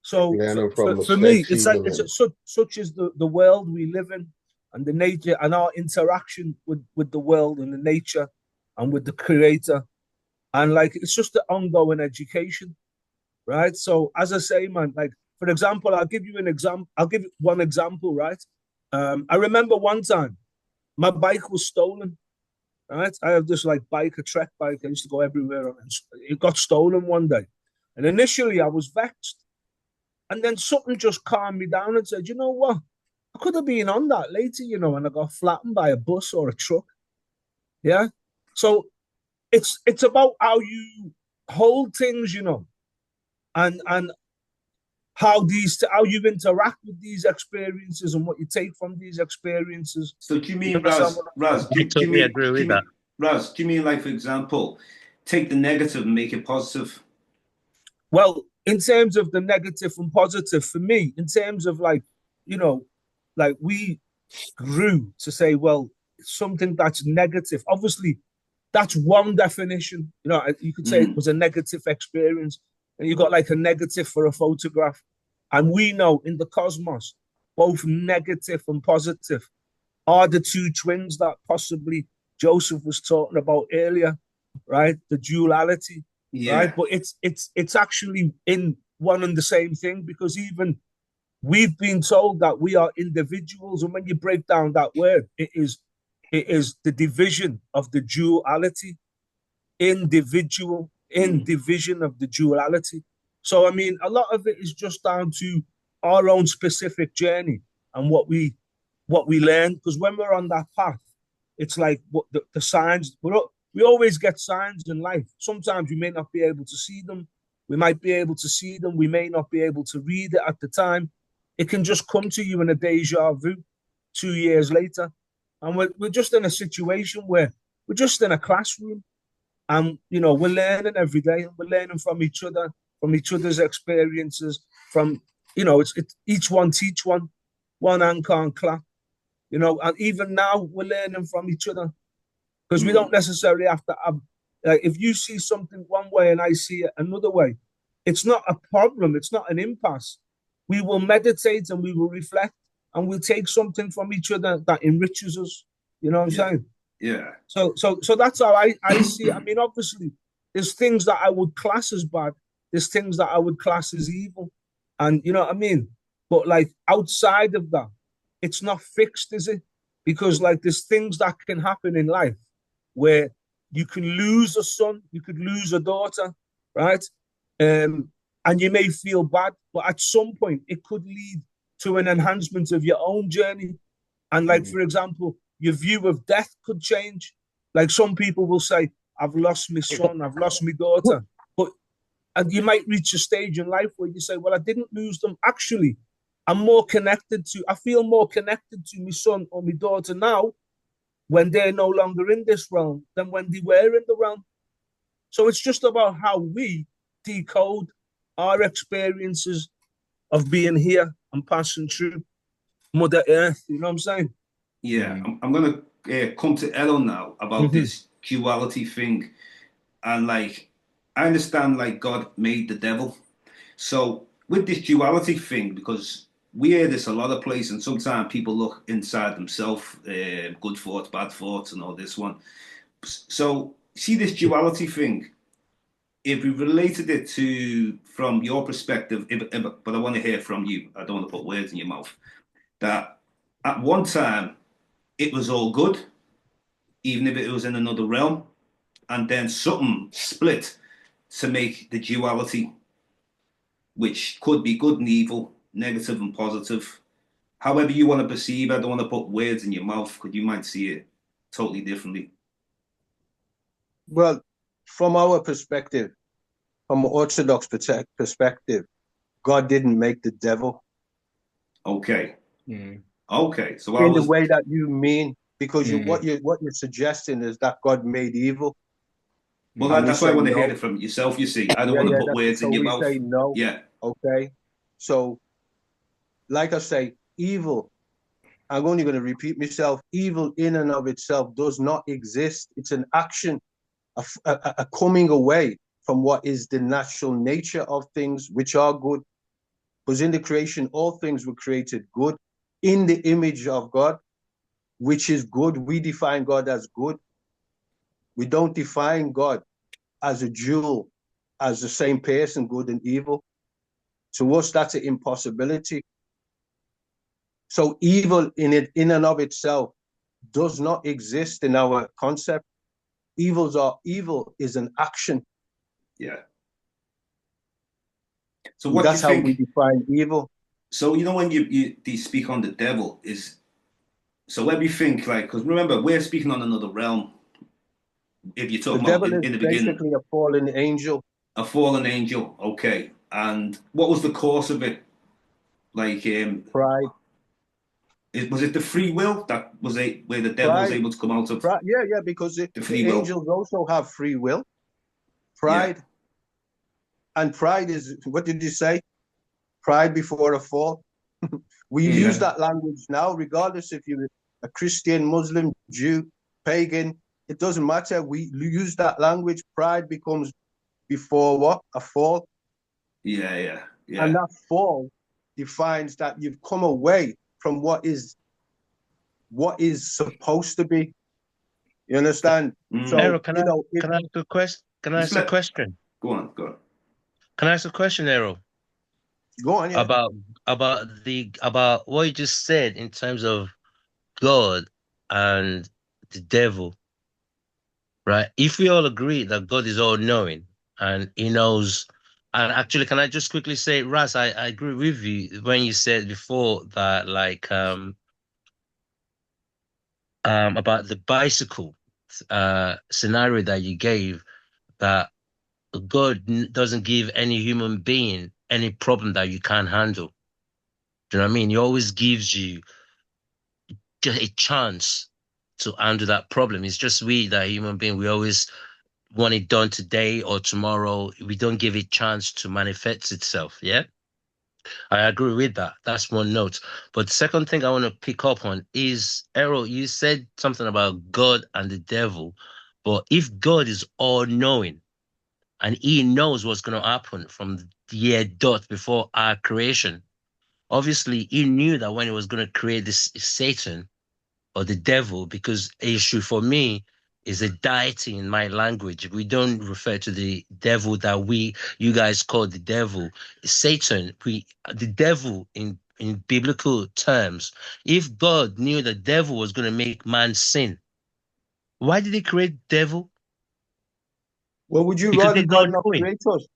So Learning from for me, mistakes it's like even. such is the world we live in, and the nature and our interaction with the world and the nature and with the creator. And like it's just the ongoing education, right? So as I say, man, like for example, I'll give you one example, right? I remember one time my bike was stolen, right? I have this like bike, a trek bike. I used to go everywhere on it. It got stolen one day. And initially I was vexed. And then something just calmed me down and said, you know what? I could have been on that later, you know, and I got flattened by a bus or a truck. Yeah. So it's about how you hold things, you know, and how you interact with these experiences and what you take from these experiences. So do you mean, You understand Raz, what Raz, I totally agree with that. Raz, do you mean like, for example, take the negative and make it positive? Well, in terms of the negative and positive, for me, in terms of like, you know, like we grew to say, well, something that's negative. Obviously, that's one definition. You know, you could say it was a negative experience, and you got like a negative for a photograph. And we know in the cosmos, both negative and positive are the two twins that possibly Joseph was talking about earlier, right? The duality, right? Yeah. But it's actually in one and the same thing, because even we've been told that we are individuals, and when you break down that word, it is the division of the duality, individual, in division of the duality. So I mean, a lot of it is just down to our own specific journey and what we learn. Because when we're on that path, it's like what the signs. We always get signs in life. Sometimes we may not be able to see them. We might be able to see them. We may not be able to read it at the time. It can just come to you in a deja vu 2 years later. And we're just in a situation where we're just in a classroom, and you know, we're learning every day, and we're learning from each other, from each other's experiences, from, you know, it's each one teach one hand can't clap, you know. And even now we're learning from each other, because we don't necessarily have to have, like, if you see something one way and I see it another way, it's not a problem, it's not an impasse. We will meditate and we will reflect, and we'll take something from each other that enriches us. You know what I'm saying? Yeah. So that's how I see it. I mean, obviously, there's things that I would class as bad. There's things that I would class as evil, and you know what I mean. But like outside of that, it's not fixed, is it? Because like there's things that can happen in life where you can lose a son, you could lose a daughter, right? And you may feel bad, but at some point it could lead to an enhancement of your own journey. And like, for example, your view of death could change. Like some people will say, I've lost my son, I've lost my daughter. And you might reach a stage in life where you say, well, I didn't lose them. Actually, I feel more connected to my son or my daughter now when they're no longer in this realm than when they were in the realm. So it's just about how we decode our experiences of being here and passing through Mother Earth. You know what I'm saying? Yeah. I'm going to come to Errol now about this duality thing. And like, I understand like God made the devil. So with this duality thing, because we hear this a lot of places, and sometimes people look inside themselves, good thoughts, bad thoughts, and all this one. So see this duality thing. If we related it to from your perspective, but I want to hear from you. I don't want to put words in your mouth. That at one time it was all good, even if it was in another realm, and then something split to make the duality, which could be good and evil, negative and positive. However you want to perceive, I don't want to put words in your mouth because you might see it totally differently. Well, from our perspective, from an Orthodox perspective, God didn't make the devil. Okay. Okay. So I In the was way that you mean, because what you're suggesting is that God made evil. Well, And we that's why I say want to hear no. it from yourself, you see. I don't Yeah, want to yeah. put words So in your we mouth. say no. Yeah. Okay. So, like I say, evil, I'm only going to repeat myself. Evil in and of itself does not exist. It's an action, a coming away from what is the natural nature of things, which are good. Because in the creation, all things were created good in the image of God, which is good. We define God as good. We don't define God as a dual, as the same person, good and evil. To us, that's an impossibility. So evil in and of itself does not exist in our concept. Evil is an action. Yeah. So what do you That's how we think? define evil. So you know when you speak on the devil is so when we think like because remember we're speaking on another realm. If you're The talking about devil is in the beginning, basically a fallen angel. a fallen angel, okay. And what was the cause of it? Like, Pride. was it the free will that was where the devil was Pride. able to come out of Pride. Yeah, because the the free will? angels also have free will. Yeah. Pride. And pride is, what did you say? Pride before a fall. We use Yeah. that language now, regardless if you're a Christian, Muslim, Jew, pagan, it doesn't matter. We use that language. Pride becomes before what? A fall. Yeah. Yeah. And Yeah. that fall defines that you've come away from what is supposed to be. You understand? Mm. So, Errol, if can I ask a question? Can I Just ask a let question? go on. Go on. Can I ask a question, Errol? go on, yeah. About about what you just said in terms of God and the devil, right? If we all agree that God is all knowing and he knows, and actually, can I just quickly say, Ras, I agree with you when you said before that, like, about the bicycle, scenario that you gave, that God doesn't give any human being any problem that you can't handle. Do you know what I mean? He always gives you just a chance to handle that problem. It's just we, that human being, we always want it done today or tomorrow. We don't give it chance to manifest itself. Yeah, I agree with that. That's one note. But the second thing I want to pick up on is, Errol, you said something about God and the devil. But if God is all knowing and he knows what's going to happen from the year dot before our creation, obviously he knew that when he was going to create this Satan, or the devil, because issue for me is a deity in my language. We don't refer to the devil that you guys call the devil. Satan, the devil in biblical terms. If God knew the devil was going to make man sin, why did he create devil? Well, would you Because rather he's all God not knowing. create us?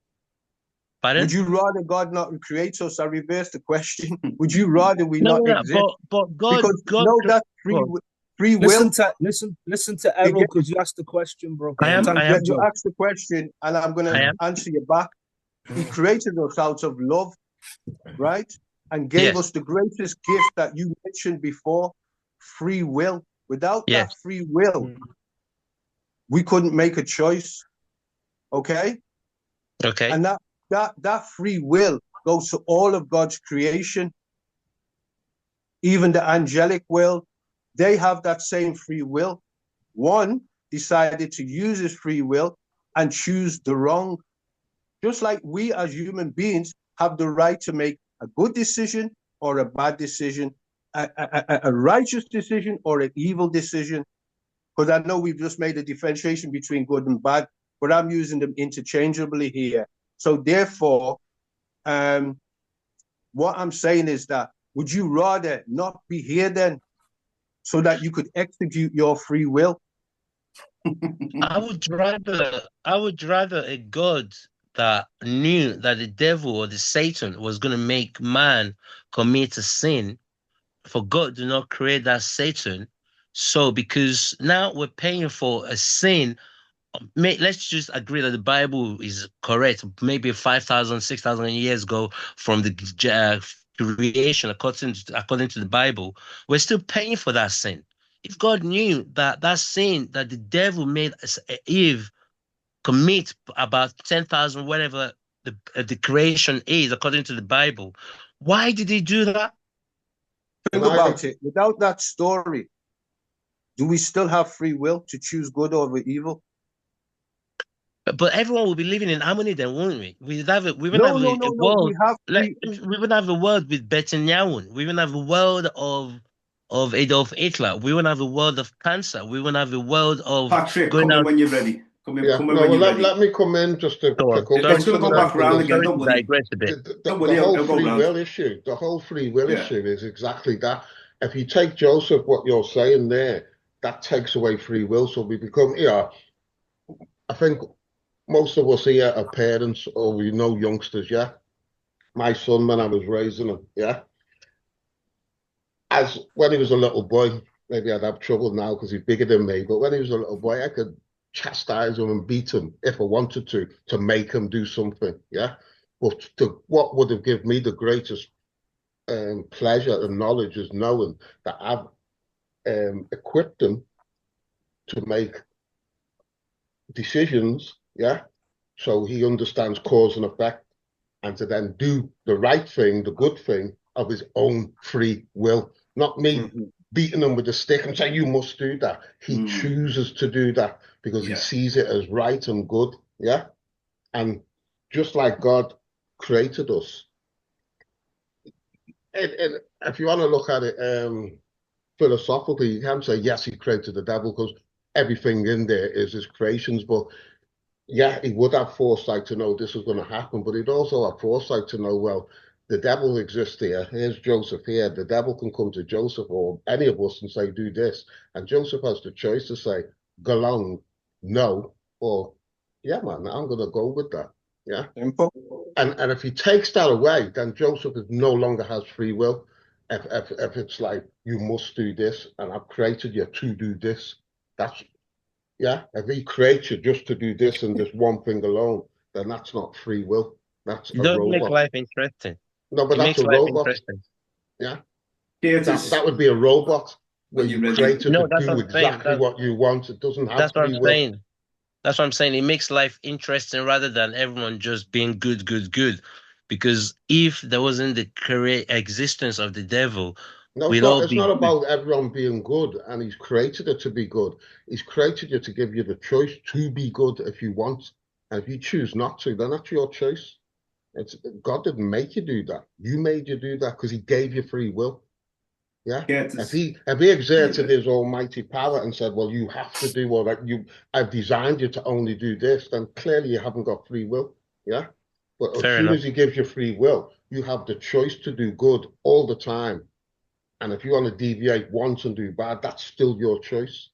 Would Pardon? you rather God not create us? I reverse the question. Would you rather we No, not no, no. exist? But Because God, no, that's God. free will. Listen to Errol, because you asked the question, bro. I am, I Thank Yeah, you, am, you Joe. asked the question, and I'm going I to am. answer you back. He created us out of love, right? And gave Yes, us the greatest gift that you mentioned before, free will. Without that yes. free will, we couldn't make a choice, okay? Okay. And that free will goes to all of God's creation, even the angelic world. They have that same free will. One decided to use his free will and choose the wrong. Just like we as human beings have the right to make a good decision or a bad decision, a righteous decision or an evil decision. Because I know we've just made a differentiation between good and bad, but I'm using them interchangeably here. So therefore, um, what I'm saying is that would you rather not be here then so that you could execute your free will? I would rather a God that knew that the devil or the Satan was going to make man commit a sin, for God to not create that Satan. So because now we're paying for a sin, let's just agree that the Bible is correct. Maybe 5,000, 6,000 years ago from the creation, according to the Bible, we're still paying for that sin. If God knew that that sin that the devil made Eve commit about 10,000, whatever the creation is according to the Bible. Why did he do that? Think about it. Without that story, do we still have free will to choose good over evil? But everyone will be living in harmony then, won't we? We would have we would No, have no, a no, no. world. We have free. We would have a world with Netanyahu. We would have a world of Adolf Hitler. We would have a world of cancer. We would have a world of Patrick, going come in out. when you're ready. Come in, Yeah, come in no, when well, you're ready. let me come in just to Go on. pick up Sorry, on It's going to go something. back round again, sorry don't to worry. digress a bit. Don't The worry, whole it'll go free round. will issue, the whole free will Yeah. issue is exactly that. If you take Joseph, what you're saying there, that takes away free will. So we become, I think most of us here are parents or we know youngsters, yeah. My son, when I was raising him, yeah. As when he was a little boy, maybe I'd have trouble now because he's bigger than me, but when he was a little boy, I could chastise him and beat him if I wanted to make him do something, yeah. But what would have given me the greatest pleasure and knowledge is knowing that I've equipped him to make decisions, yeah. So he understands cause and effect, and to then do the right thing, the good thing of his own free will, not me beating him with a stick and saying you must do that. He chooses to do that because he sees it as right and good, yeah. And just like God created us, and if you want to look at it philosophically, you can say yes, he created the devil because everything in there is his creations, but yeah, he would have foresight to know this was going to happen, but he'd also have foresight to know, well, the devil exists here. Here's Joseph here. The devil can come to Joseph or any of us and say, do this. And Joseph has the choice to say, go along, no, or yeah, man, I'm going to go with that. Yeah. Simple. And if he takes that away, then Joseph no longer has free will. If it's like, you must do this, and I've created you to do this, that's yeah, if he creates you just to do this and this one thing alone, then that's not free will. That's It a does make robot. life interesting. No, but It that's makes a life robot. interesting. Yeah, Curtis, that would be a robot where when you're you ready. create it No, to that's what do I'm saying. exactly what you want. It doesn't have That's what free I'm will. saying. That's what I'm saying. It makes life interesting rather than everyone just being good, good, good. Because if there wasn't the existence of the devil, No, we'd all it's be not good. about everyone being good, and he's created it to be good. He's created you to give you the choice to be good if you want. And if you choose not to, then that's your choice. It's God didn't make you do that. You made you do that because he gave you free will. Yeah. Curtis, If he exerted his almighty power and said, well, you have to do all that, I've designed you to only do this, then clearly you haven't got free will. Yeah. But as Fair soon enough. as he gives you free will, you have the choice to do good all the time. And if you want to deviate once and do bad, that's still your choice.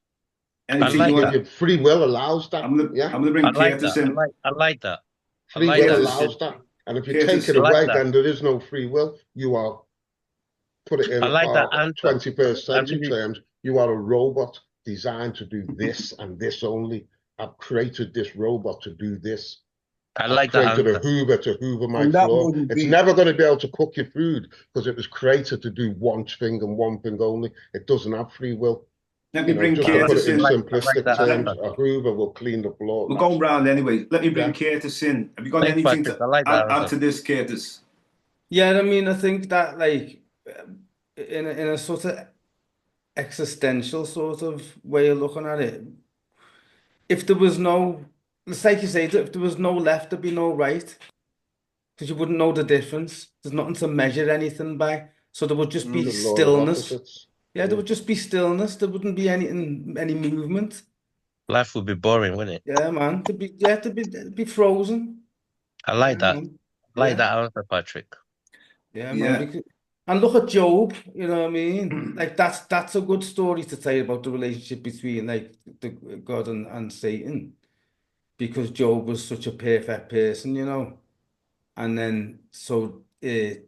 anything like you want that. to... Free will allows that. I'm gonna Yeah. bring I like Curtis that. in. I like that. I Free like will that. allows that. And if you Curtis, take it I like away, that. then there is no free will. You are, put it in I like that answer. 21st I century really, terms, you are a robot designed to do this and this only. I've created this robot to do this. I I've like that created a answer. Hoover to hoover my And that floor. wouldn't It's be. never going to be able to cook your food because it was created to do one thing and one thing only. It doesn't have free will. let me bring Just to put Curtis it in in. I like simplistic that terms, answer. a Hoover will clean the floor. We're going round anyway. Let me bring Yeah. Curtis in. Have you got Thanks, anything Patrick. to I like that add answer. to this, Curtis? Yeah, I mean, I think that like in a sort of existential sort of way of looking at it, if there was no, it's like you say, if there was no left, there'd be no right, because you wouldn't know the difference. There's nothing to measure anything by, so there would just be The law of stillness. opposites. Yeah, there would just be stillness. There wouldn't be any movement. Life would be boring, wouldn't it? Yeah, man. To be frozen. I Yeah, like that. man. I like Yeah. that answer, Patrick. Yeah, man. Yeah. And look at Job, you know what I mean? Like that's a good story to tell about the relationship between like the God and Satan, because Job was such a perfect person, you know. And then so the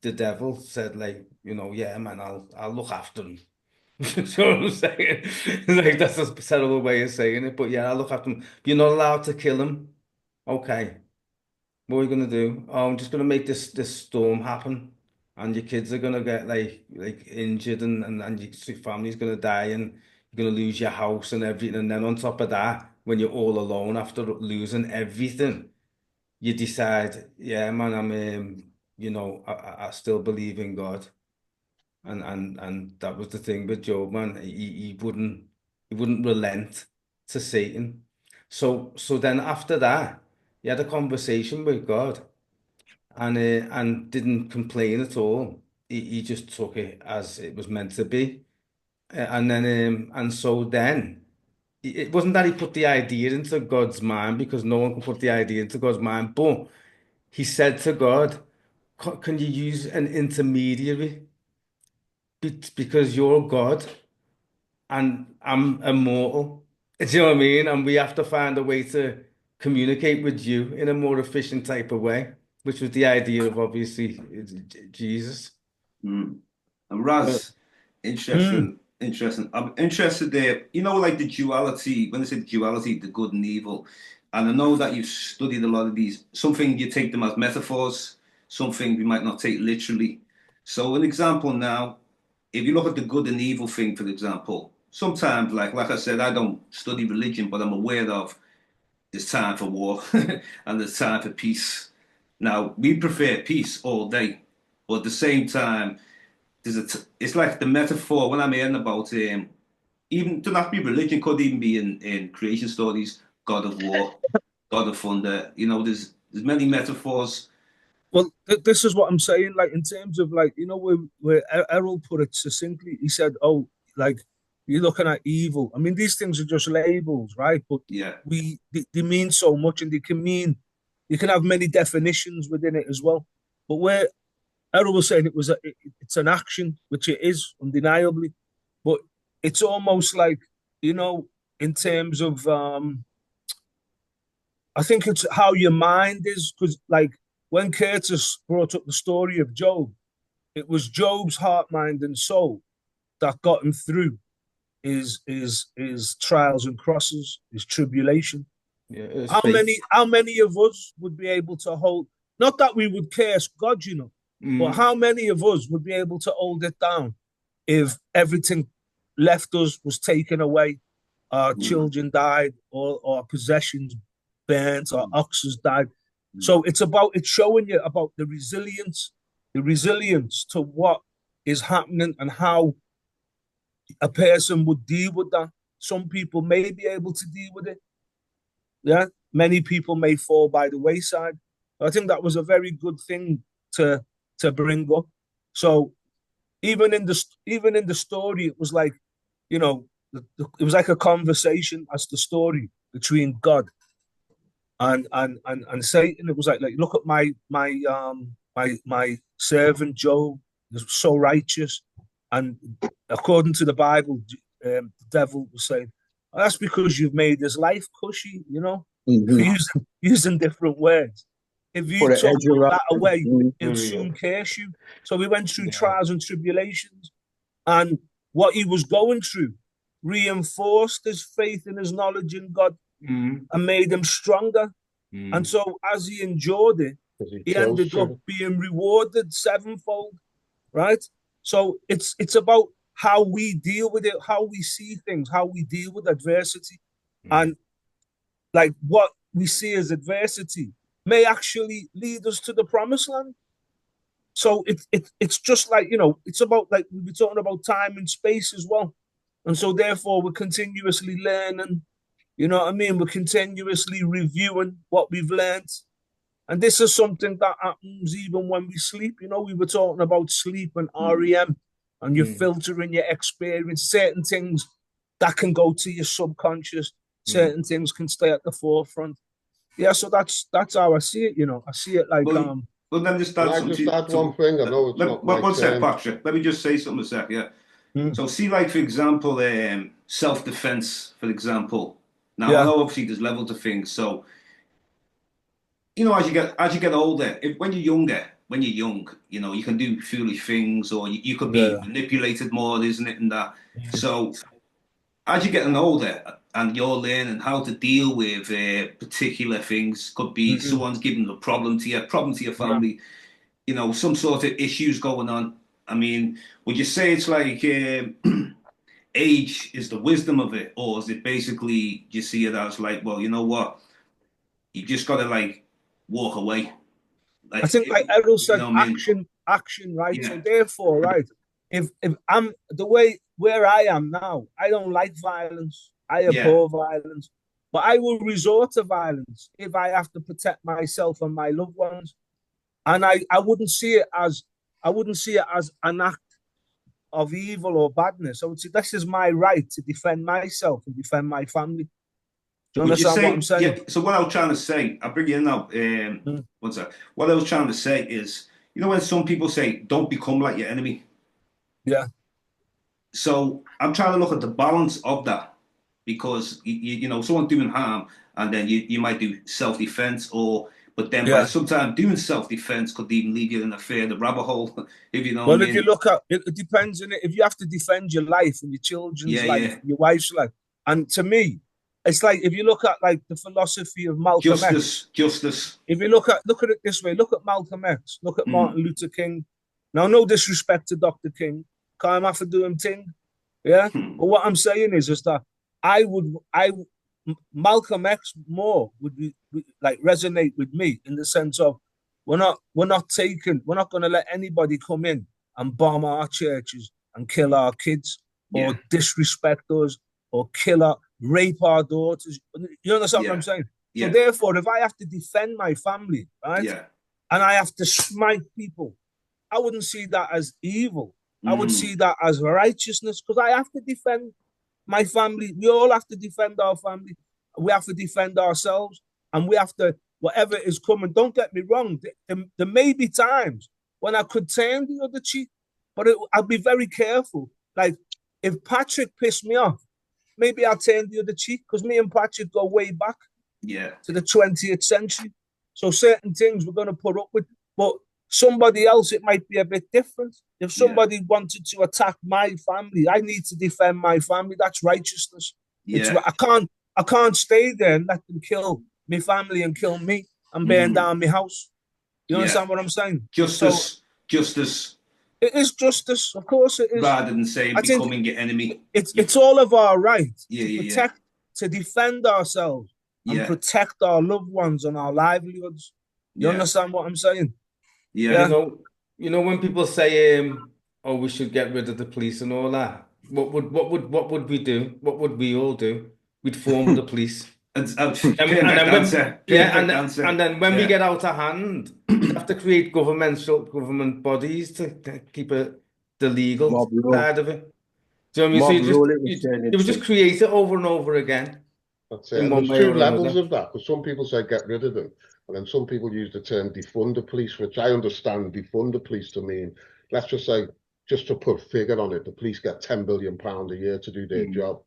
devil said like, you know, yeah, man, I'll look after him. You know what I'm saying? Like that's a terrible way of saying it, but yeah, I'll look after him. You're not allowed to kill him. Okay. What are you gonna do? Oh, I'm just gonna make this storm happen, and your kids are gonna get like injured, and your family's gonna die, and you're gonna lose your house and everything. And then on top of that, when you're all alone after losing everything, you decide, yeah, man, I still believe in God. And that was the thing with Job, man. He wouldn't relent to Satan. So then after that, he had a conversation with God and didn't complain at all. He just took it as it was meant to be. And so then it wasn't that he put the idea into God's mind, because no one can put the idea into God's mind, but he said to God, Can you use an intermediary? Because you're God and I'm immortal. Do you know what I mean? And we have to find a way to communicate with you in a more efficient type of way, which was the idea of obviously Jesus. Mm. And Yeah. Raz, interesting. I'm interested there. You know, like the duality, when they say duality, the good and evil. And I know that you've studied a lot of these. Something you take them as metaphors, something we might not take literally. So, an example now, if you look at the good and evil thing, for example, sometimes, like I said, I don't study religion, but I'm aware of there's time for war and there's time for peace. Now, we prefer peace all day, but at the same time, it's like the metaphor when I'm hearing about even to not be religion, could even be in creation stories, God of war, God of thunder. You know, there's many metaphors. Well, this is what I'm saying. Like in terms of like where Errol put it succinctly, he said, "Oh, like you're looking at evil. I mean, these things are just labels, right? But Yeah. they mean so much, and they can mean you can have many definitions within it as well. But where Errol was saying it's an action, which it is undeniably, but it's almost like you know in terms of I think it's how your mind is, because like when Curtis brought up the story of Job, it was Job's heart, mind, and soul that got him through his trials and crosses, his tribulation. Yeah, it's How faith. many of us would be able to hold? Not that we would curse God, but Mm, how many of us would be able to hold it down if everything left us was taken away, our Mm, children died, or our possessions burnt, our mm, oxes died. mm, So it's showing you about the resilience to what is happening and how a person would deal with that. Some people may be able to deal with it. Yeah. Many people may fall by the wayside. I think that was a very good thing to bring up. So even in the story, it was like, you know, it was like a conversation as the story between God and Satan. It was like look at my servant Job. He's so righteous, and according to the Bible, the devil was saying, "Oh, that's because you've made his life cushy," Mhm. using different words. If you Put an took edge around that it. away, Mhm. he'll soon curse you. So we went through yeah. trials and tribulations, and what he was going through reinforced his faith in his knowledge in God Mm, and made him stronger. And mm. so as he endured it, Because he he chose ended up to. being rewarded sevenfold, right? So it's about how we deal with it, how we see things, how we deal with adversity. Mm. And like what we see as adversity may actually lead us to the promised land. So it's just like, it's about like we were talking about time and space as well. And so therefore we're continuously learning, you know what I mean? We're continuously reviewing what we've learned. And this is something that happens even when we sleep. We were talking about sleep and mm, REM, and you're Mm, filtering your experience. Certain things that can go to your subconscious, mm. certain things can stay at the forefront. Yeah, so that's how I see it. I see it like Well, well, let me just Can add I something just add one to thing? I know it's not my one sec, turn. Patrick. Let me just say something a sec. Yeah. mm, So, see, like for example, self-defense, for example. Now, I yeah, know obviously there's levels of things. So, as you get older, when you're younger, when you're young, you can do foolish things, or you could be yeah, manipulated more, isn't it? And that. mm, So, as you're getting older and you're learning how to deal with particular things, could be mm, someone's giving a problem to your yeah. family, some sort of issues going on. I mean, would you say it's like age is the wisdom of it, or is it basically you see it as like, well, you know what, you just got to like walk away. Like, I think, like Errol you said, know what I mean? action, right? Yeah. So therefore, right, if I'm the way where I am now, I don't like violence. I Yeah. abhor violence, but I will resort to violence if I have to protect myself and my loved ones. And I wouldn't see it as an act of evil or badness. I would say this is my right to defend myself and defend my family. Do you Would you understand what say, I'm saying? yeah, so what I was trying to say, I'll bring you in now. What's that? What I was trying to say is, you know, when some people say, don't become like your enemy. Yeah. So I'm trying to look at the balance of that, because you know, someone doing harm, and then you might do self-defense, but then by Yeah. sometimes doing self-defense could even lead you in a further rabbit hole, if you know Well, what I if you mean. look at it, it depends on it. If you have to defend your life and your children's Yeah, life, yeah. your wife's life, and to me, it's like if you look at like the philosophy of Malcolm X. Justice. If you look at it this way, look at Malcolm X, look at Martin Luther King. Now, no disrespect to Dr. King, can't have to do him thing, yeah. But what I'm saying is that Malcolm X more would be like resonate with me in the sense of we're not going to let anybody come in and bomb our churches and kill our kids or Yeah. disrespect us or rape our daughters. You understand what Yeah. I'm saying? Yeah. So therefore, if I have to defend my family, right, Yeah. and I have to smite people, I wouldn't see that as evil. I would see that as righteousness because I have to defend my family. We all have to defend our family. We have to defend ourselves, and we have to whatever is coming. Don't get me wrong. There may be times when I could turn the other cheek, but I'll be very careful. Like if Patrick pissed me off, maybe I'll turn the other cheek because me and Patrick go way back to the 20th century. So certain things we're going to put up with, but somebody else, it might be a bit different. If somebody wanted to attack my family, I need to defend my family. That's righteousness. Yeah. I can't stay there and let them kill my family and kill me and burn down my house. You understand what I'm saying? Justice. It is justice, of course it is. Rather than saying becoming your enemy. It's all of our right to protect, to defend ourselves and protect our loved ones and our livelihoods. You understand what I'm saying? Yeah. You know when people say, "Oh, we should get rid of the police and all that." What would we do? What would we all do? We'd form the police. Perfect answer. And then when we get out of hand, we'd have to create government bodies to keep the legal side of it. Do you know what I mean? So you would just create it over and over again. That's it. And there's two levels of that, because some people say get rid of them, and then some people use the term defund the police, which I understand defund the police to mean, let's just say, just to put a figure on it, the police get £10 billion a year to do their job.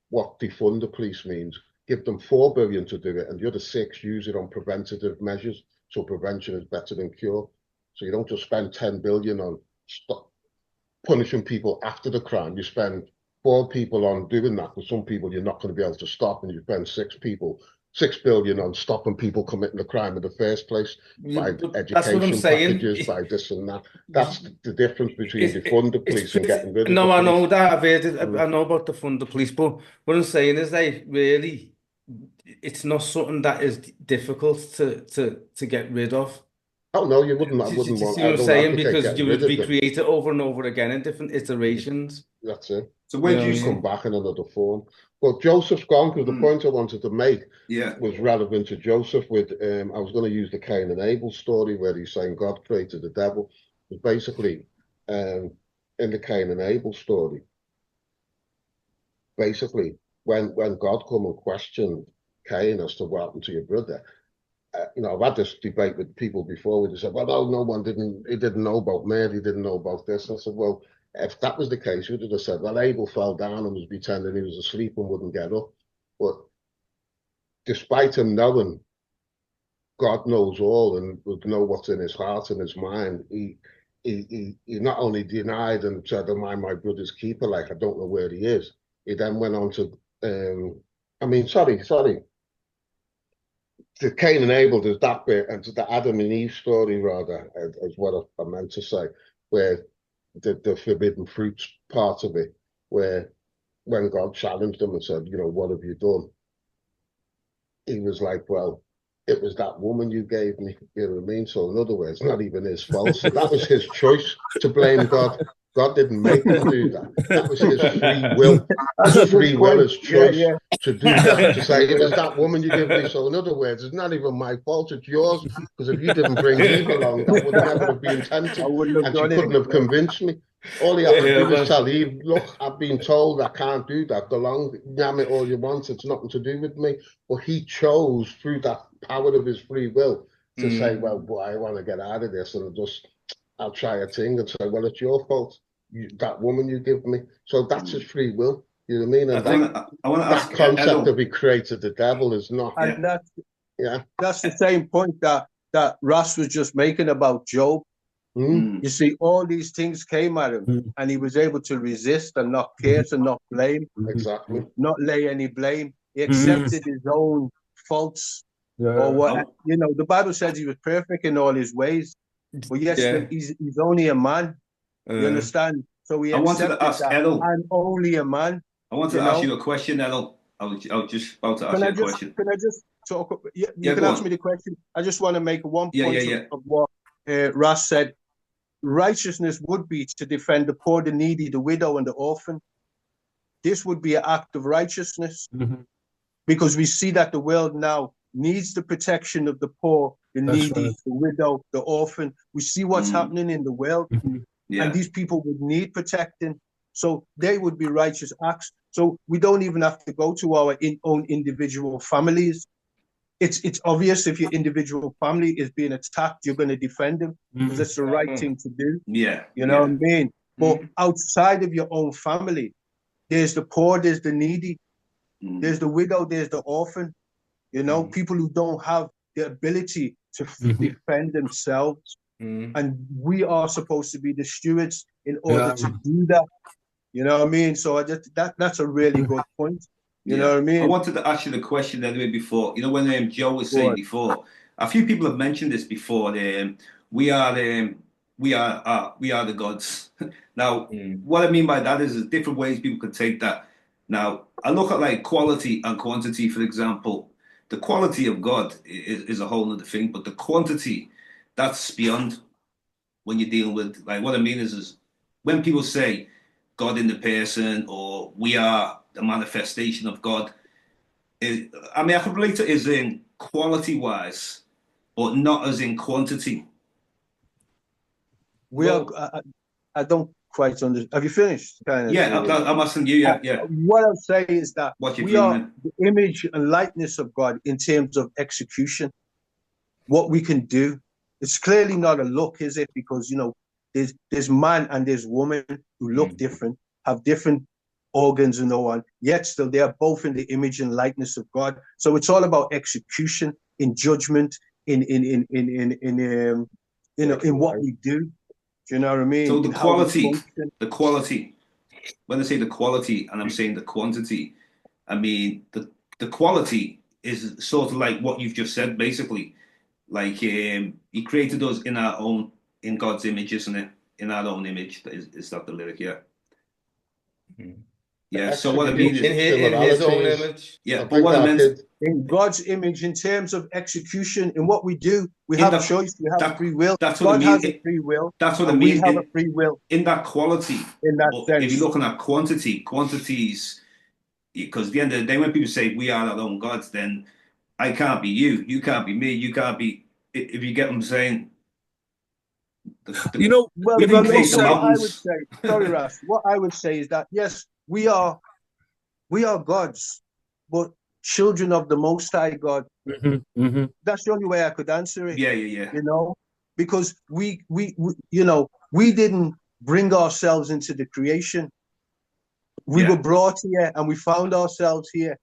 What defund the police means, give them £4 billion to do it, and the other 6 use it on preventative measures. So prevention is better than cure. So you don't just spend 10 billion on punishing people after the crime. You spend 4 people on doing that. For some people, you're not going to be able to stop, and you spend 6 billion on stopping people committing the crime in the first place by education packages, by this and that. That's the difference between defund the police and getting rid of the police. No, I know that. I've heard it. I know about defund the police, but what I'm saying is, like, really, it's not something that is difficult to get rid of. Oh no, you wouldn't. I wouldn't want. I don't saying because you would recreate it over and over again in different iterations. That's it. So when do you come back in another form? But Joseph's gone, because the point I wanted to make was relevant to Joseph. With I was going to use the Cain and Abel story where he's saying God created the devil. But basically, in the Cain and Abel story, basically when God come and questioned Cain as to what happened to your brother. I've had this debate with people before where they said, well, no, he didn't know about me, he didn't know about this. And I said, well, if that was the case, you would have said, well, Abel fell down and was pretending he was asleep and wouldn't get up. But despite him knowing God knows all and would know what's in his heart and his mind, he not only denied and said, am I my brother's keeper? Like, I don't know where he is. He then went on to, the Cain and Abel, there's that bit, and the Adam and Eve story, rather, is what I meant to say, where the forbidden fruits part of it, where when God challenged him and said, what have you done? He was like, well, it was that woman you gave me, you know what I mean? So in other words, not even his fault. So that was his choice to blame God. God didn't make him do that. That was his free will. That's His a good free will, point. his choice Yeah. to do that, to say, it was that woman you gave me. So in other words, it's not even my fault, it's yours. Because if you didn't bring Eve along, that would never have been I tempted. wouldn't have And she done it. couldn't have Yeah. convinced me. All he had to do was but tell Eve, look, I've been told I can't do that. Go along, damn it all you want. It's nothing to do with me. But he chose through that power of his free will to say, well, boy, I want to get out of this. And I'll try a thing and say, well, it's your fault. That woman you give me. So that's his free will. You know what I mean? And I want to that ask concept Errol. of he created the devil is not. And Yeah. that's the same point that Ross was just making about Job. You see, all these things came at him, and he was able to resist and not curse and not blame, Exactly. not lay any blame. He accepted his own faults, or what the Bible says he was perfect in all his ways, but yes, he's only a man. You understand? So he I wanted accepted to ask that Errol. I'm only a man. I want to ask you a question, Errol. I was just about to ask you a question. Can I just talk? You can ask me the question. I just want to make one point of what Ross said. Righteousness would be to defend the poor, the needy, the widow, and the orphan. This would be an act of righteousness, because we see that the world now needs the protection of the poor, the needy, the widow, the orphan. We see what's happening in the world, and these people would need protecting. So they would be righteous acts. So we don't even have to go to our own individual families. It's obvious if your individual family is being attacked, you're going to defend them, because it's the right thing to do. You know what I mean? But outside of your own family, there's the poor, there's the needy, there's the widow, there's the orphan. People who don't have the ability to defend themselves. And we are supposed to be the stewards in order to do that. You know what I mean? So that's a really good point. You know what I mean? I wanted to ask you the question anyway before. When Joe was saying before, a few people have mentioned this before. We are the gods. Now, what I mean by that is there's different ways people can take that. Now, I look at like quality and quantity, for example. The quality of God is a whole other thing, but the quantity, that's beyond when you're dealing with, like, what I mean is when people say God in the person or we are the manifestation of God, I can relate to it as in quality wise, but not as in quantity. I don't quite understand. Have you finished? I'm asking you. Yeah. What I'll say is that we are the image and likeness of God in terms of execution. What we can do. It's clearly not a look, is it? Because there's man and there's woman who look different, have different organs and so on. Yet still, they are both in the image and likeness of God. So it's all about execution, in judgment, in what we do. Do you know what I mean? So the quality. When I say the quality, and I'm saying the quantity, I mean the quality is sort of like what you've just said, basically. Like He created us in God's image, isn't it? In our own image. Is that the lyric? Yeah. Yeah. So what I mean is in his own image. Yeah, but what I meant in God's image, in terms of execution, in what we do, we have choice, we have free will. That's what God I mean. has a free will. That's what I mean. We have a free will. In that quality. In that sense. If you're looking at quantities, because at the end of the day, when people say we are our own gods, then I can't be you. You can't be me. You can't be. If you get what I'm saying. Well, I would say, sorry, Ras. What I would say is that yes, we are gods, but children of the Most High God. That's the only way I could answer it. Yeah. Because we didn't bring ourselves into the creation. We were brought here and we found ourselves here.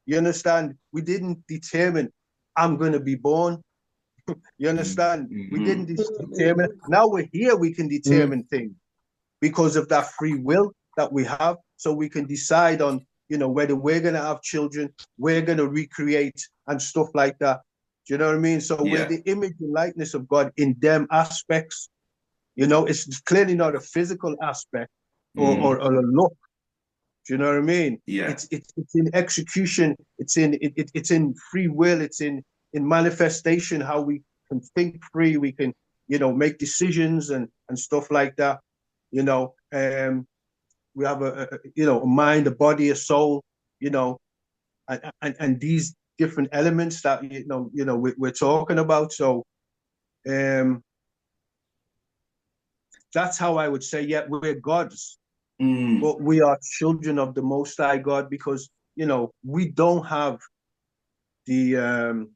You understand? We didn't determine I'm going to be born. You understand? We didn't determine. Now we're here, we can determine things because of that free will that we have. So we can decide on, whether we're going to have children, we're going to recreate and stuff like that. Do you know what I mean? So we're the image and likeness of God in them aspects. It's clearly not a physical aspect or a look. Do you know what I mean? Yeah. It's in execution. It's in free will. It's in manifestation. How we can think free. We can make decisions and stuff like that. We have a mind, a body, a soul. And these different elements that we're talking about. So that's how I would say, yeah, we're gods, but we are children of the Most High God, because we don't have the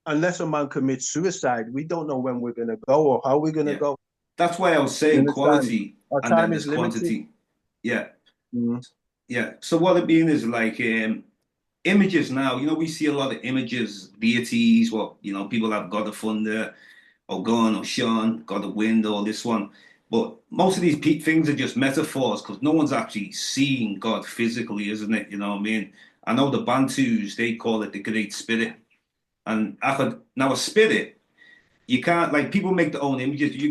unless a man commits suicide, we don't know when we're gonna go or how we're gonna go. That's why I was saying quality Our and then time there's is limited. quantity. Yeah. Mhm. Yeah. So what it means is like images now. We see a lot of images, deities. Well, people have God the Thunder, or Gun, or Sean, God the Wind, or this one. But most of these things are just metaphors, because no one's actually seeing God physically, isn't it? You know what I mean? I know the Bantus, they call it the Great Spirit. And now a spirit, you can't, like, people make their own images. If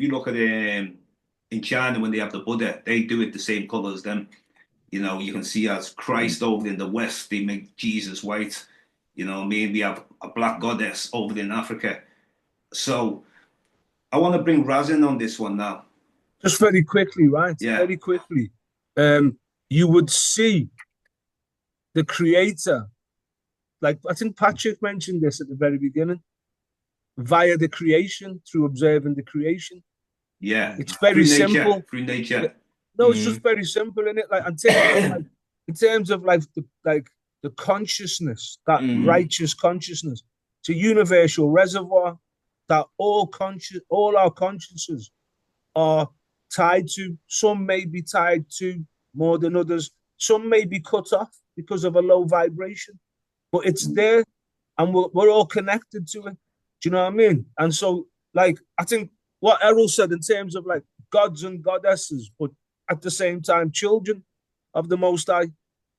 you look at in China, when they have the Buddha, they do it the same color as them. You can see as Christ over in the West, they make Jesus white. We have a black goddess over in Africa. So I want to bring Raz in on this one now. Just very quickly, right? Yeah. Very quickly. You would see the creator, like I think Patrick mentioned this at the very beginning, via the creation, through observing the creation. Yeah. It's very simple. Through nature. No, it's just very simple, isn't it? Like in terms of the consciousness, that righteous consciousness, it's a universal reservoir that all our consciences are tied to. Some may be tied to more than others. Some may be cut off because of a low vibration, but it's there, and we're all connected to it. Do you know what I mean? And so, like, I think what Errol said in terms of like gods and goddesses, but at the same time, children of the Most High,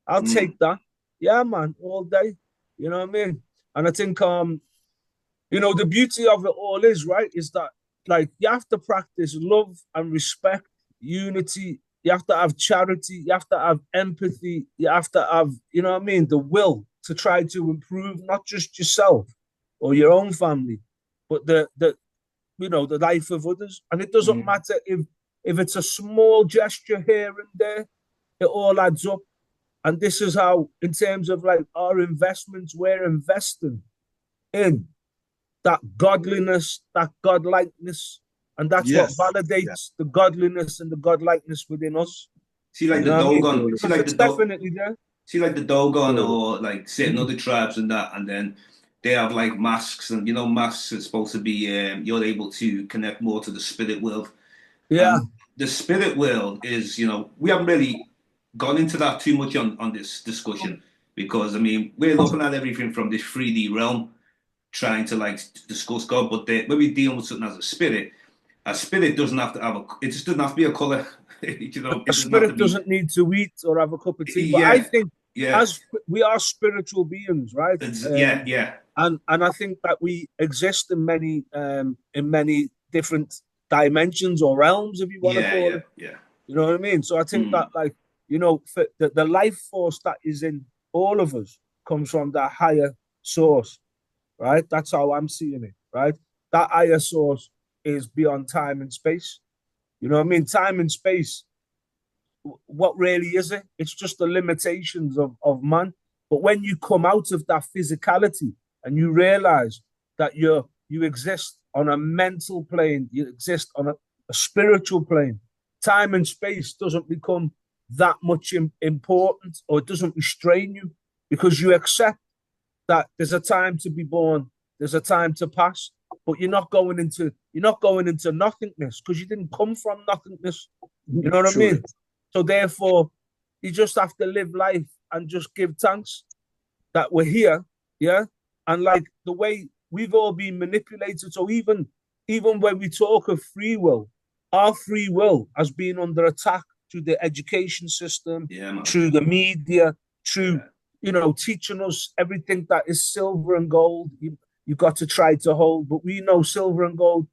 I'll take that. Yeah, man, all day. You know what I mean? And I think, the beauty of it all is, right, is that, like, you have to practice love and respect, unity. You have to have charity. You have to have empathy. You have to have, you know what I mean, the will to try to improve not just yourself or your own family, but the life of others. And it doesn't matter if it's a small gesture here and there, it all adds up. And this is how, in terms of like our investments, we're investing in that godliness, that godlikeness. And that's what validates the godliness and the godlikeness within us. See, like the Dogon, it's definitely there. See, like the Dogon, or like certain other tribes and that, and then they have like masks, and masks are supposed to be you're able to connect more to the spirit world. Yeah. And the spirit world is, we haven't really gone into that too much on this discussion, because we're looking at everything from this 3D realm, trying to like discuss God, but when we're dealing with something as a spirit doesn't have to have it just doesn't have to be a color. A spirit doesn't need to eat or have a cup of tea. But I think as we are spiritual beings, right? And I think that we exist in many different dimensions or realms, if you want to call it. Yeah. You know what I mean? So I think that, like, the life force that is in all of us comes from that higher source, right? That's how I'm seeing it, right? That higher source is beyond time and space. You know what I mean? Time and space, what really is it? It's just the limitations of man. But when you come out of that physicality and you realize that you exist on a mental plane, you exist on a spiritual plane, time and space doesn't become that much important, or it doesn't restrain you, because you accept that there's a time to be born, there's a time to pass, but you're not going into nothingness, because you didn't come from nothingness. You know what I mean? So therefore, you just have to live life and just give thanks that we're here, yeah. And like the way we've all been manipulated, so even when we talk of free will, our free will has been under attack through the education system, through the media, through teaching us everything that is silver and gold. You've got to try to hold, but we know silver and gold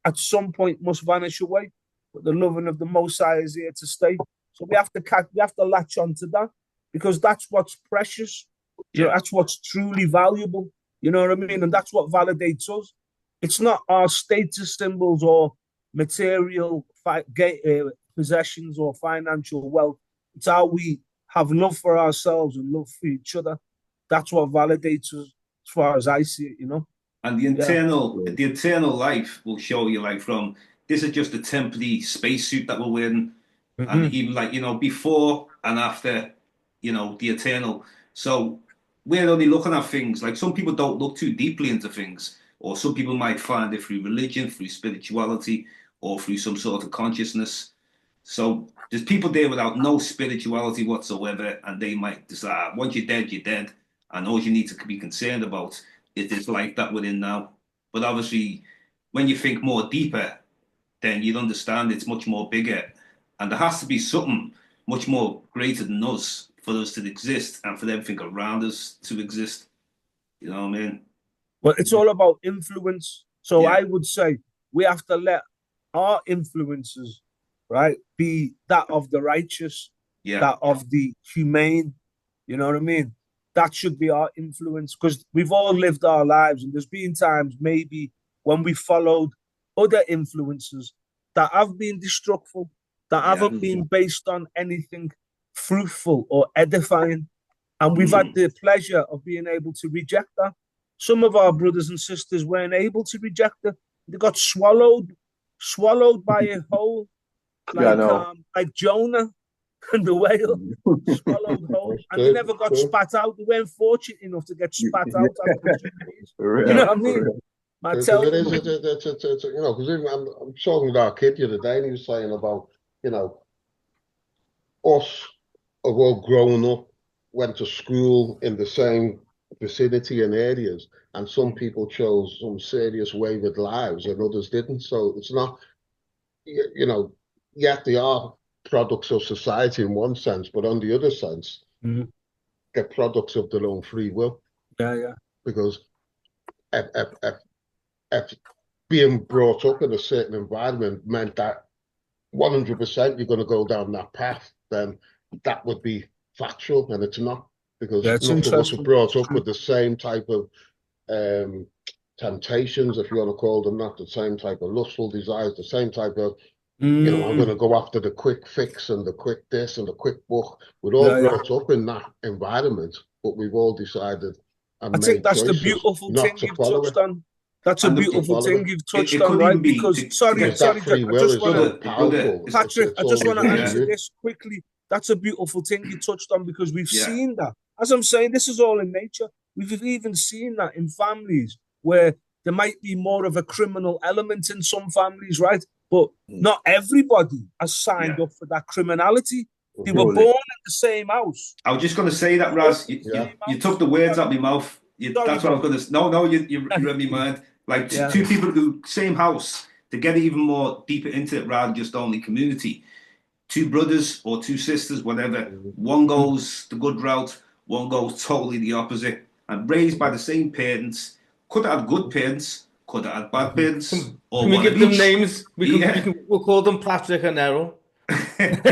at some point must vanish away. But the loving of the Most High is here to stay. So we have to latch onto that, because that's what's precious. You know, that's what's truly valuable. You know what I mean? And that's what validates us. It's not our status symbols or material possessions or financial wealth. It's how we have love for ourselves and love for each other. That's what validates us, as far as I see it, you know. And the eternal life will show you, like, from this is just a temporary spacesuit that we're wearing, and even, like, you know, before and after, you know, the eternal. So we're only looking at things, like, some people don't look too deeply into things, or some people might find it through religion, through spirituality, or through some sort of consciousness. So there's people there without no spirituality whatsoever, and they might decide, once you're dead, and all you need to be concerned about is this life that we're in now. But obviously, when you think more deeper, then you'd understand it's much more bigger, and there has to be something much more greater than us for us to exist and for everything around us to exist. You know what I mean? Well, it's all about influence. So Yeah. I would say we have to let our influences, right, be that of the righteous, Yeah. that of the humane. You know what I mean? That should be our influence, because we've all lived our lives, and there's been times maybe when we followed other influences that have been destructive, that haven't been based on anything fruitful or edifying. And we've had the pleasure of being able to reject that. Some of our brothers and sisters weren't able to reject it. They got swallowed by a whole, like Jonah and the whale, swallowed whole, and they never got spat out. They weren't fortunate enough to get spat out after 2 days. You know what I mean? I tell you, you know, because I'm talking with our kid the other day, and he was saying about, you know, us have all grown up, went to school in the same vicinity and areas, and some people chose some serious wayward lives and others didn't. So it's not, you know, yet they are products of society in one sense, but on the other sense, they're products of their own free will. Yeah. Because if being brought up in a certain environment meant that 100% you're going to go down that path, then that would be factual, and it's not, because none of us are brought up with the same type of temptations, if you want to call them that, the same type of lustful desires, the same type of, you know, I'm going to go after the quick fix and the quick this and the quick buck. We're all brought up in that environment, but we've all decided and I think that's the choices beautiful not thing to you've follow touched it. on. That's a And beautiful thing you've touched it on, could right? even be Because sorry, that free I will just is want so to, powerful. Patrick, I just want to always answer you. this quickly. That's a beautiful thing you touched on, because we've Yeah. seen that. As I'm saying, this is all in nature. We've even seen that in families where there might be more of a criminal element in some families, right? But not everybody has signed up for that criminality. They were born in the same house. I was just going to say that, Raz. You took the words out of my mouth. That's what I was going to. No, you read me mind. Like two people who same house, to get even more deeper into it, rather than just only community. Two brothers or two sisters, whatever. One goes the good route, one goes totally the opposite, and raised by the same parents. Could have had good parents, could have had bad parents, or Can we one give of them each. names? We'll call them Patrick and Errol. But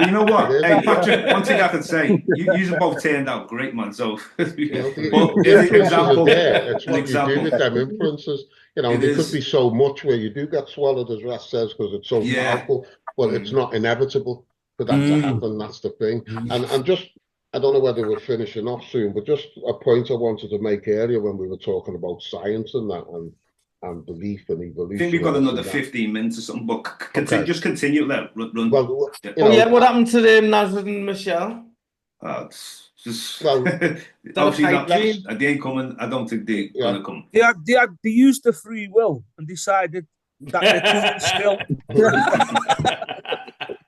you know what? Hey, Patrick, one thing I can say, you both turned out great, man. So, You know, the but influences are there. It's what you do with them example. influences. You know, It there is. could be so much where you do get swallowed, as Ras says, because it's so powerful, but it's not inevitable for that to happen. That's the thing. And just, I don't know whether we're finishing off soon, but just a point I wanted to make earlier when we were talking about science and that, and belief and evolution. I think we've got another 15 minutes or something, but just continue that. Run. Well, what happened to Nazareth and Michelle? It's just well, obviously they ain't coming. I don't think they're gonna come. They used the free will and decided that they're coming still.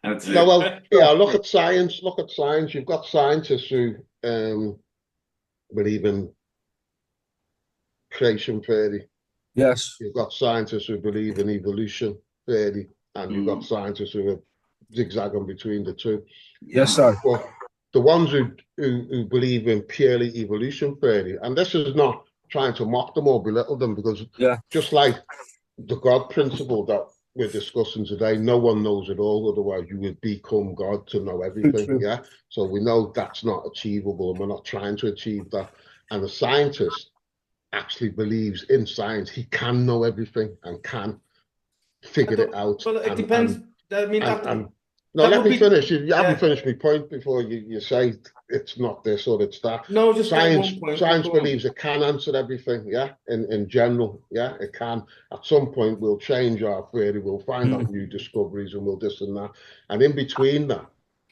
That's no, it. well, yeah. Look at science. Look at science. You've got scientists who believe in creation theory. Yes. You've got scientists who believe in evolution theory, and you've got scientists who are zigzagging between the two. Yes, sir. But the ones who believe in purely evolution theory, and this is not trying to mock them or belittle them, because just like the God principle that we're discussing today, no one knows it all. Otherwise, you would become God to know everything. True. Yeah. So we know that's not achievable, and we're not trying to achieve that. And a scientist actually believes in science. He can know everything and can figure it out. Well, it depends. I mean, No, that let would me be finish. You haven't yeah. finished my point before you say it's not this or it's that. No, just that Science one point. science Go on. believes it can answer everything, yeah, in general, yeah, it can. At some point we'll change our theory, we'll find out new discoveries and we'll this and that. And in between that,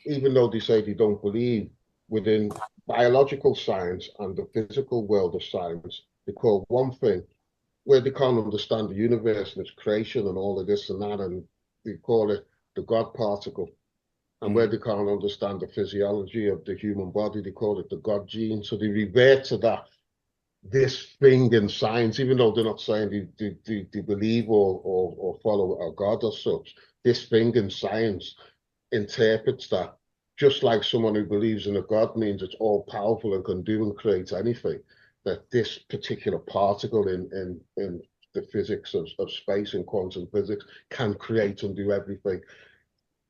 even though they say they don't believe within biological science and the physical world of science, they call one thing where they can't understand the universe and its creation and all of this and that, and they call it the God particle. And where they can't understand the physiology of the human body, they call it the God gene. So they revert to that, this thing in science, even though they're not saying they believe or follow a God or such. This thing in science interprets that just like someone who believes in a God means it's all powerful and can do and create anything, that this particular particle in the physics of space and quantum physics can create and do everything.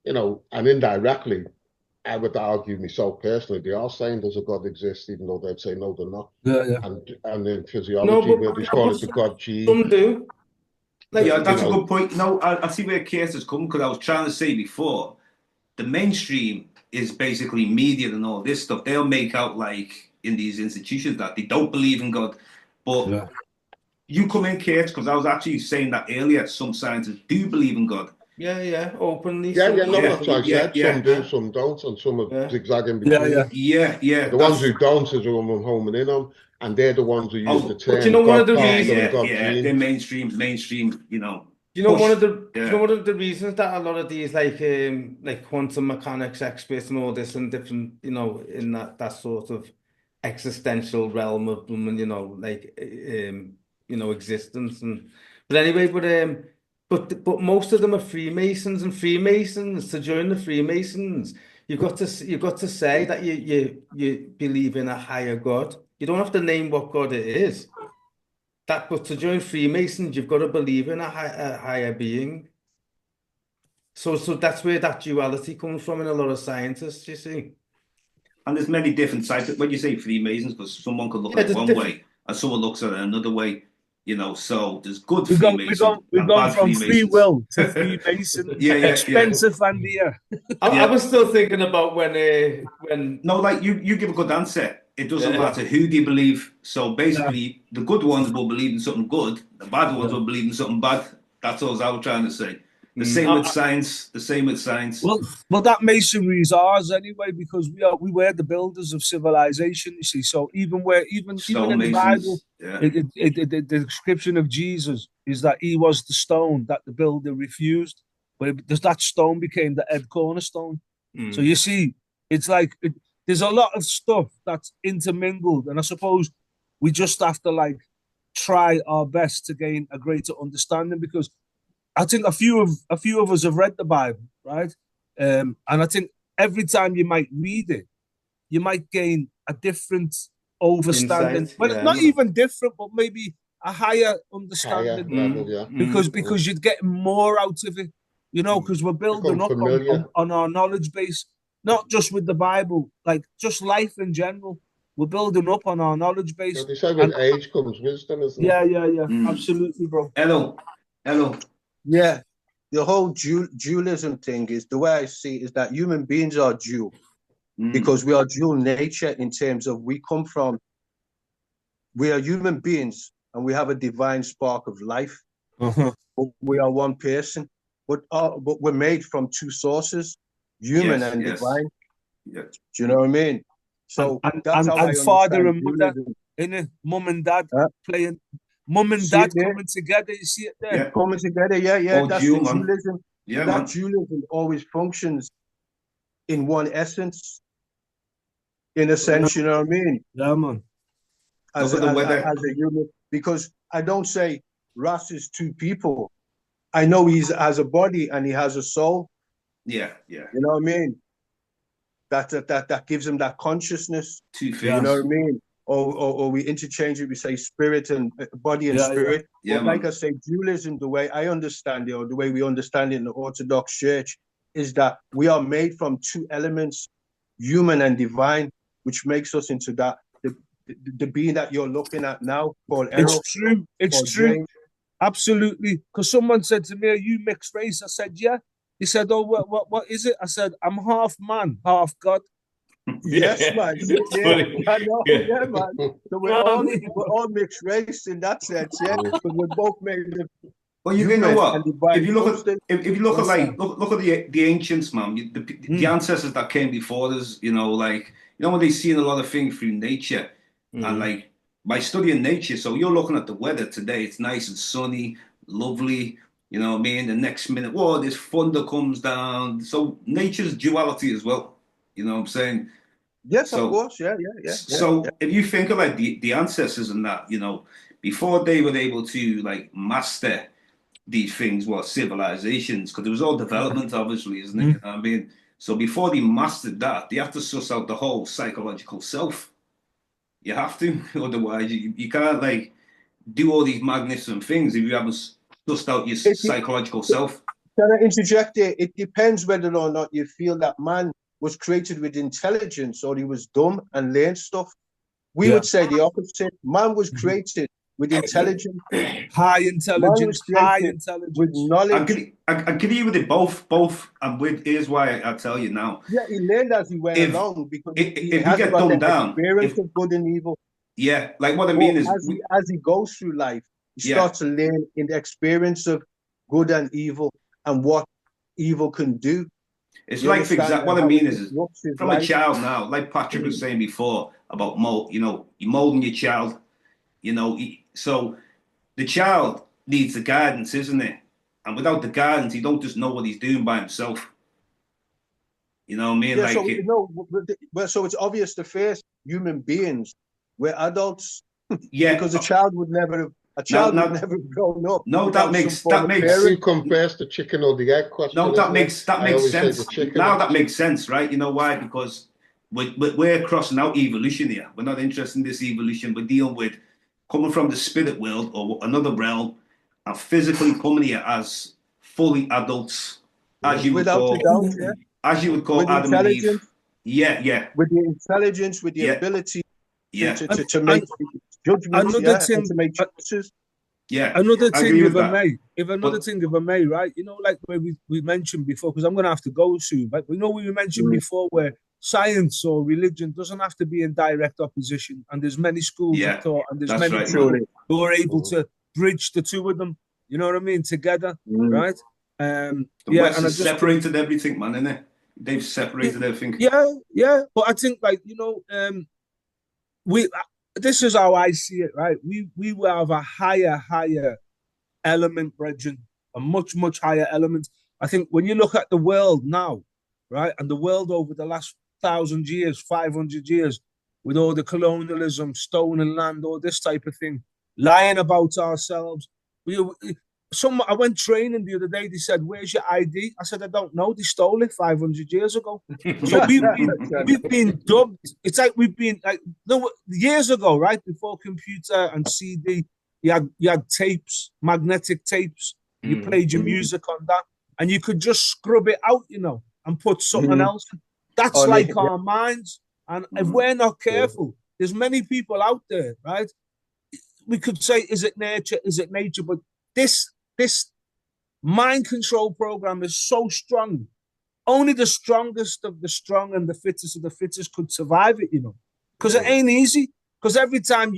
And indirectly, I would argue myself personally, they are saying there's a God exists, even though they'd say no, they're not. Yeah. And in No, physiology, where they call it the God gene. some do. Like, Yeah, that's a good point. No, I see where Keith is coming, because I was trying to say before, the mainstream is basically media and all this stuff. They'll make out like in these institutions that they don't believe in God. But you come in, Keith, because I was actually saying that earlier, some scientists do believe in God. Yeah, openly. Yeah, some no, do. that's what I said. Some do, some don't, and some are zigzagging between. Yeah. The ones who don't is who I'm homing in on, and they're the ones who use the But you term know, one of God the particle and reasons, God They're gene. mainstream, you know, push. one of the reasons that a lot of these like quantum mechanics experts and all this and different, in that sort of existential realm of them, existence but anyway, but most of them are Freemasons, and Freemasons, to join the Freemasons, you've got to say that you believe in a higher God. You don't have to name what God it is. But to join Freemasons, you've got to believe in a higher being. So that's where that duality comes from in a lot of scientists, you see. And there's many different sides. When you say Freemasons, because someone could look at it one way and someone looks at it another way, So there's good Freemasons We've and gone bad from free Freemasons. will to Freemason. Yeah. Expensive and dear. I was still thinking about when No, like you give a good answer. It doesn't matter who they believe. So basically, the good ones will believe in something good. The bad ones will believe in something bad. That's all I was trying to say. The same with science. The same with science. Well, that masonry is ours anyway, because we were the builders of civilization. You see, so even in the Bible, the description of Jesus is that he was the stone that the builder refused, but that stone became the head cornerstone. So you see, it's like there's a lot of stuff that's intermingled, and I suppose we just have to try our best to gain a greater understanding, because I think a few of us have read the Bible, right? And I think every time you might read it, you might gain a different understanding. Insight, Well, not even different, but maybe a higher understanding. Higher level, yeah. Because you'd get more out of it, because we're building up on our knowledge base, not just with the Bible, like just life in general. We're building up on our knowledge base. Well, they say with age comes wisdom, isn't it? Yeah. Absolutely, bro. Hello. Yeah, the whole dualism thing is, the way I see it, is that human beings are dual because we are dual nature in terms of we are human beings and we have a divine spark of life. But we are one person, but we're made from two sources, human and divine. Yeah. Do you know what I mean? So that's how I father and mother, dualism. mum and dad playing. Mum and dad coming together, you see it there? Yeah. Coming together, yeah. That's the dualism. Yeah, that dualism always functions in one essence, in a sense, you know what I mean? Yeah, man. As a human, because I don't say Ras is two people. I know he has a body and he has a soul. Yeah. You know what I mean? That gives him that consciousness. Two things. You know what I mean? or we interchange it. We say spirit and body and spirit. Yeah, But like I say, dualism, the way I understand it, or the way we understand it in the Orthodox Church, is that we are made from two elements, human and divine, which makes us into that the being that you're looking at now, called Errol. It's true. It's true. James. Absolutely. Because someone said to me, "Are you mixed race?" I said, "Yeah." He said, "Oh, what is it?" I said, "I'm half man, half God." Yes, man. Yeah, I know. Yeah, man. So we're all mixed race in that sense, yeah, because we're both made of Well, you know what? If you look at look at the ancients, man, the ancestors that came before us, when they seen a lot of things through nature, and like by studying nature, so you're looking at the weather today, it's nice and sunny, lovely. You know what I mean? The next minute, whoa, this thunder comes down. So nature's duality as well. You know what I'm saying? Yes, of course. Yeah. So if you think of like the ancestors and that, before they were able to like master these things, civilizations, because it was all development, obviously, isn't it? You know what I mean? So before they mastered that, they have to suss out the whole psychological self. You have to, otherwise you can't like do all these magnificent things if you haven't sussed out your psychological self. Can I interject there? It depends whether or not you feel that man was created with intelligence or he was dumb and learned stuff. We would say the opposite. Man was created with intelligence. High intelligence, with knowledge. I agree with it both, and here's why I tell you now. Yeah, he learned as he went along because if you get dumbed down, experience of good and evil. Yeah, like what I mean is, as he goes through life, he starts to learn in the experience of good and evil and what evil can do. It's like, for example, what I mean is from a child now, like Patrick was saying before about you're molding your child, so the child needs the guidance, isn't it? And without the guidance, he don't just know what he's doing by himself. You know what I mean? Yeah, so it's obvious the first human beings were adults. Yeah, because a child would never have. A child would never have grown up. No, that makes. Who compares the chicken or the egg question? No, that makes sense. Now that makes sense, right? You know why? Because we're crossing out evolution here. We're not interested in this evolution. We're dealing with coming from the spirit world or another realm and physically coming here as fully adults, as you would call Adam and Eve. Yeah. With the intelligence, with the ability to make judgments, another thing, to make choices. Yeah. Another thing, if I may, right? Like where we mentioned before, because I'm going to have to go soon, but we mentioned before where science or religion doesn't have to be in direct opposition, and there's many schools of thought, and there's many people who are able to bridge the two of them. You know what I mean? Together, right? The West has separated everything, man, innit? They've separated everything. Yeah. But I think, like, this is how I see it, right? We will have a higher element, Brethren, a much higher element. I think when you look at the world now, right, and the world over the last 1,000 years, 500 years, with all the colonialism, stolen land, all this type of thing, lying about ourselves. I went training the other day. They said, "Where's your ID?" I said, "I don't know. They stole it 500 years ago." So we've been dubbed. It's like we've been like years ago, right before computer and CD. You had tapes, magnetic tapes. You played your music on that, and you could just scrub it out, and put something else. That's our minds. And if we're not careful, there's many people out there, right? We could say, "Is it nature? Is it nature?" But this mind control program is so strong. Only the strongest of the strong and the fittest of the fittest could survive it, because it ain't easy. Because every time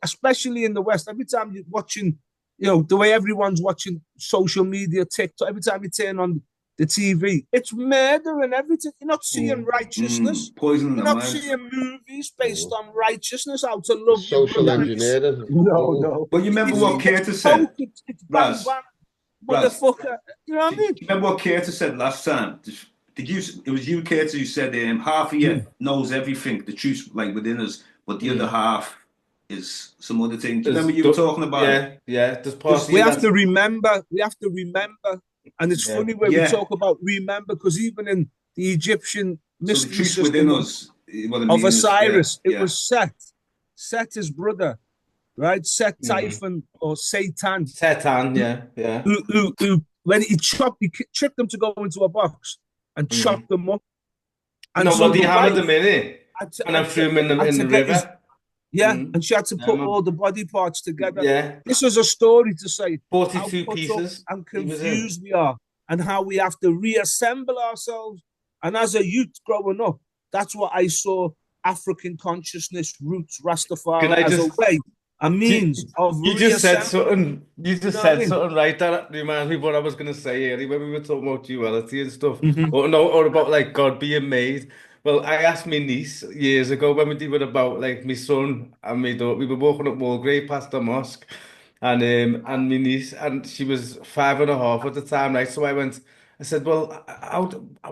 especially in the West, every time you're watching, the way everyone's watching social media, TikTok, every time you turn on the TV, it's murder and everything. You're not seeing righteousness. Poison. You're not seeing movies based on righteousness, how to love social engineering. No. Well, you remember what Curtis said? It's bang, motherfucker. You know what I mean? Remember what Curtis said last time? It was you, Curtis, who said half of you knows everything, the truth, like within us, but the other half is some other thing. Do you remember you were talking about? Yeah. We have to remember. And it's funny when we talk about remember, because even in the Egyptian mystery system within us, of Osiris, it was set Set, his brother, right? Set Mhm. Typhon or Satan, Satan, yeah. who when he tricked them to go into a box and chopped them up. And No, so well, the they hammered wife them in it had to, and then threw him in had the to get his, river. and she had to Yeah, put man. all the body parts together. Yeah, This is a story to say how 42 put up pieces and he was in. confused we are, and how we have to reassemble ourselves. And as a youth growing up, that's what I saw: African consciousness, roots, Can Rastafari I as a just? way, a means of You just said reassembling. something. You You just know what I said mean? something right that reminds me of what I was gonna say earlier when we were talking about duality and stuff, Mhm. or no, or about like God being made. Well, I asked my niece years ago when we were about like my son and my daughter. We were walking up Mulgrave past the mosque, and my niece, and she was 5.5 at the time, right? So I went. I said, "Well,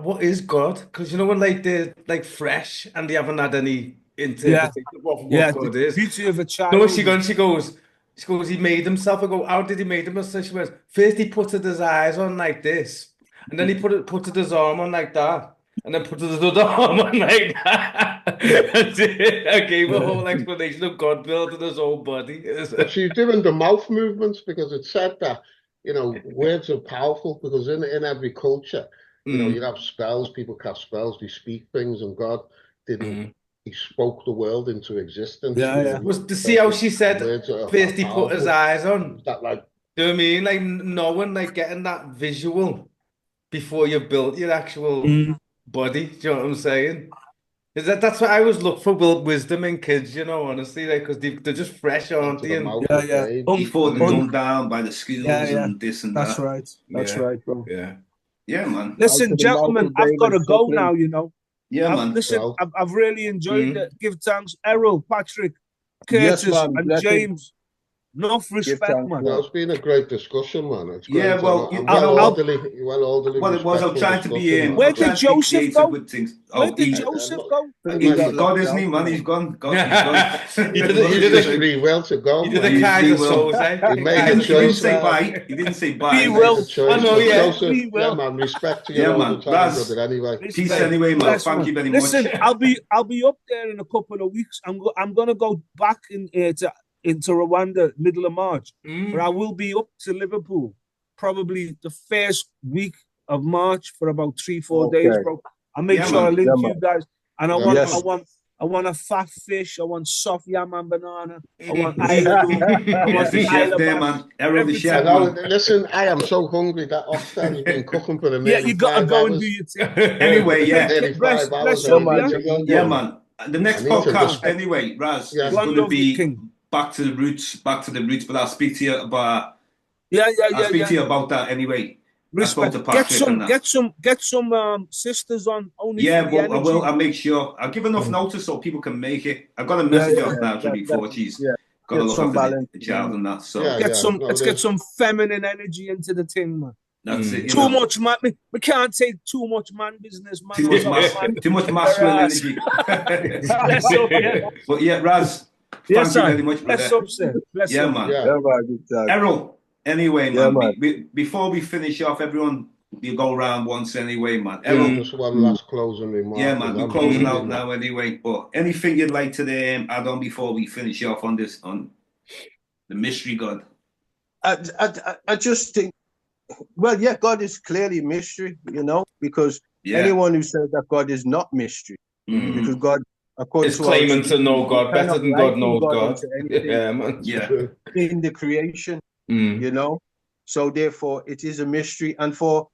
what is God? Because you know when like they're like fresh and they haven't had any Yeah, interpretation of what yeah. The God is." beauty of a No, child. she goes, he made himself. I go, how did he make himself? She went, first he put his eyes on like this, and then he put his arm on like that, and then put his other arm on like that. I gave a whole explanation of God building his own body. But she's doing the mouth movements because it said that, words are powerful because in every culture, you have spells, people cast spells, they speak things, and God didn't, he spoke the world into existence. Yeah, yeah. Was to see how she said Words are first he put his powerful. eyes on. Is that like, Do you know what I mean? Like knowing, like getting that visual before you built your actual body. Do you know what I'm saying? Is that's what I always look for wisdom in kids, honestly, like because they're just fresh, aren't into they? the And mouth Yeah, of yeah. babes? Before they're Mm. dumbed down by the Yeah, schools yeah. and this and That's that. right. That's yeah, right, bro. yeah. Yeah, man. Listen, Out to the mouth gentlemen, of I've got to babes go suckling. now, you know. Yeah, man. Listen, Well, I've really enjoyed it. Give thanks, Errol, Patrick, Yes, Curtis, man. and Blessings. James. Enough Give respect, thanks, man. no, man. it's been a great discussion, man. It's Yeah, great. well, and you well know what? orderly, well orderly, What it was, I'm respectful trying to be discussion, man. Where I'm did trying to be Joseph creative go? with things. Where Oh, did he, Joseph go? He he's got God, locked isn't he, out, man? man. He's gone. He's gone. He did He he used did his a, free will to go, he did man. a He's free Kaiser will. Soze. He made a He didn't choice, say man. bye. He didn't say bye. He Free made a will. choice. I know, But yeah. Joseph, Free yeah, will. man, respect to you Yeah, all the man. time, Raz, brother. Anyway, peace Respect. anyway, man. Bless, Thank man. you very Listen, much. I'll be up there in a couple of weeks. I'm gonna go back into Rwanda middle of March, but I will be up to Liverpool probably the first week of March for about 3-4 days, Okay. bro. I'll make Yeah, sure I man. link Yeah, you man. guys. And I yeah, want Yes. I want I want a fat fish. I want soft yam and banana. I want Isla. I Yes, want the chef Isla there, Bass. man. Errol, the I chef, know. man. Listen, I am so hungry. That oxtail has been cooking for Yeah, nearly you gotta 5 go and do hours. your thing. Anyway, yeah. Nearly Bless 5 hours. you I Yeah, up, need man. yeah. to You eat, go, Yeah, man. man. The I next need to podcast, respect. anyway, Raz, Yeah. is One going to love, be King. back to the roots, back to the roots. But I'll speak to you about. Yeah, I'll speak yeah. to you about that anyway. I spoke Respect. to Patrick and that. Get some sisters on only Yeah, for the well, I energy. will. I'll make sure. I'll give enough notice so people can make it. I got a message off Nigel before. She's yeah. got to Get look some after balance. the child and that. So Yeah, Get yeah. some. No, Let's it get is. some feminine energy into the thing, man. that's it. You Too know, much man. We can't take too much man business, man. too On much top of man. too much masculine Whereas- energy. Bless up, yeah. But yeah, Raz, Yes, thank you sir. very much, Bless brother. up, sir. Bless Yeah, up. man. Yeah. Yeah, man. Good time. Errol, anyway, Yeah, man, man. before we finish off, everyone, you go round once anyway, man. Yeah, Errol, just one last closing remark. yeah, man, we're I'm closing hungry, out man. now anyway. But anything you'd like to add on before we finish off on this, on the mystery God? I just think, well, yeah, God is clearly mystery, because Yeah. anyone who says that God is not mystery, Mhm. because God, according It's to our claiming to know scriptures, God you better cannot than God liken knows God God. unto anything Yeah, man. Yeah. True. in the creation, Mm. So therefore, it is a mystery, and for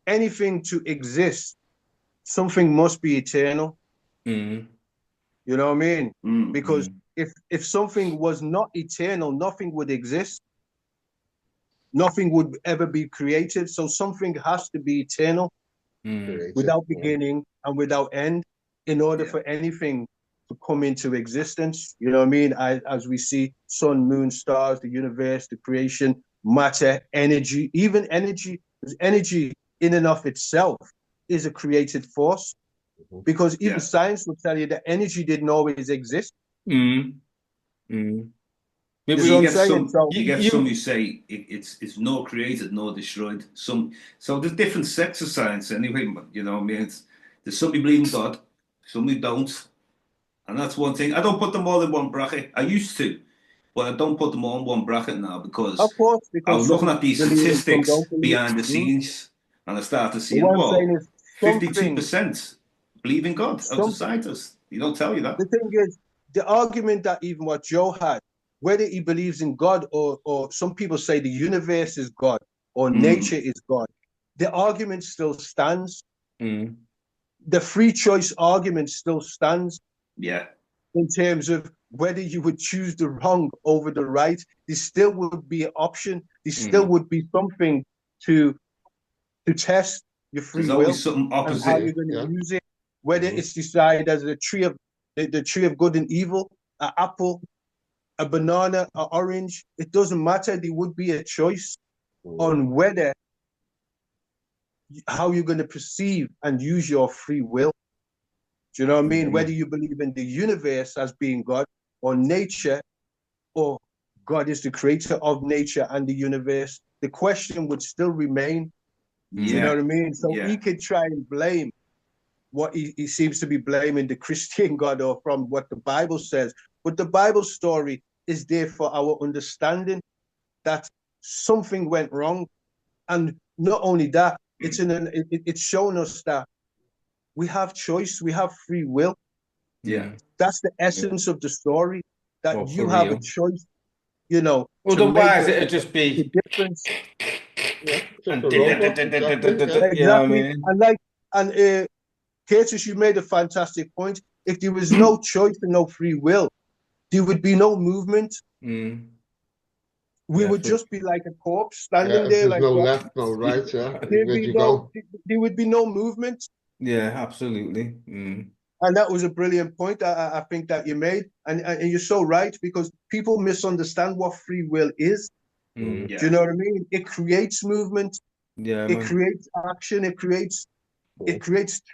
anything to exist, something must be eternal. Mm. You know what I mean? Mm. Because if something was not eternal, nothing would exist. Nothing would ever be created. So something has to be eternal, Mm. without beginning and without end, in order Yeah. for anything to come into existence. You know what I mean? As we see sun, moon, stars, the universe, the creation, matter, energy, even energy, because energy in and of itself is a created force. Because even Yeah. science will tell you that energy didn't always exist. Mm. Mm. You So see you what I'm get saying? some, So you get some who say it's nor created nor destroyed. So there's different sects of science anyway. But you know, what I mean, there's some who believe in God, some who don't, And that's one thing. I don't put them all in one bracket. I used to, but I don't put them all in one bracket now because Of course, I because was looking some at these believe and some statistics don't believe. behind the scenes, and I started But seeing, what I'm whoa, saying is, some things, 52% believe in God out of some scientists. You don't tell you that. the thing is, the argument that even what Joe had, whether he believes in God or some people say the universe is God or nature is God, the argument still stands. Mm. The free choice argument still stands Yeah. in terms of whether you would choose the wrong over the right. There still would be an option. There still would be something to test your free There's will always something and how opposite. you're going to Yeah. use it. Whether Mhm. it's decided as the tree of good and evil, an apple, a banana, an orange. It doesn't matter. There would be a choice on whether how you're going to perceive and use your free will. Do you know what I mean? Whether you believe in the universe as being God or nature, or God is the creator of nature and the universe, the question would still remain. Do you know what I mean? So he could try and blame what he seems to be blaming the Christian God or from what the Bible says. But the Bible story is there for our understanding that something went wrong. And not only that, it's shown us that we have choice, we have free will. Yeah. That's the essence of the story, that Oh, you for have a real. choice, to make Otherwise, it'd just the be difference. Yeah, just and a robot, exactly. Yeah. you know what I Exactly. mean? And Curtis, you made a fantastic point. If there was no choice and no free will, there would be no movement. Mm. We would Definitely. just be like a corpse Yeah, standing if there, there's like no what? left, no right, yeah. There'd Where'd be you no, go? there would be no movement. Yeah, absolutely. Mm. And that was a brilliant point I think that you made. And you're so right, because people misunderstand what free will is. Mm. Do you know what I mean? It creates movement, Yeah, it man. creates action, it creates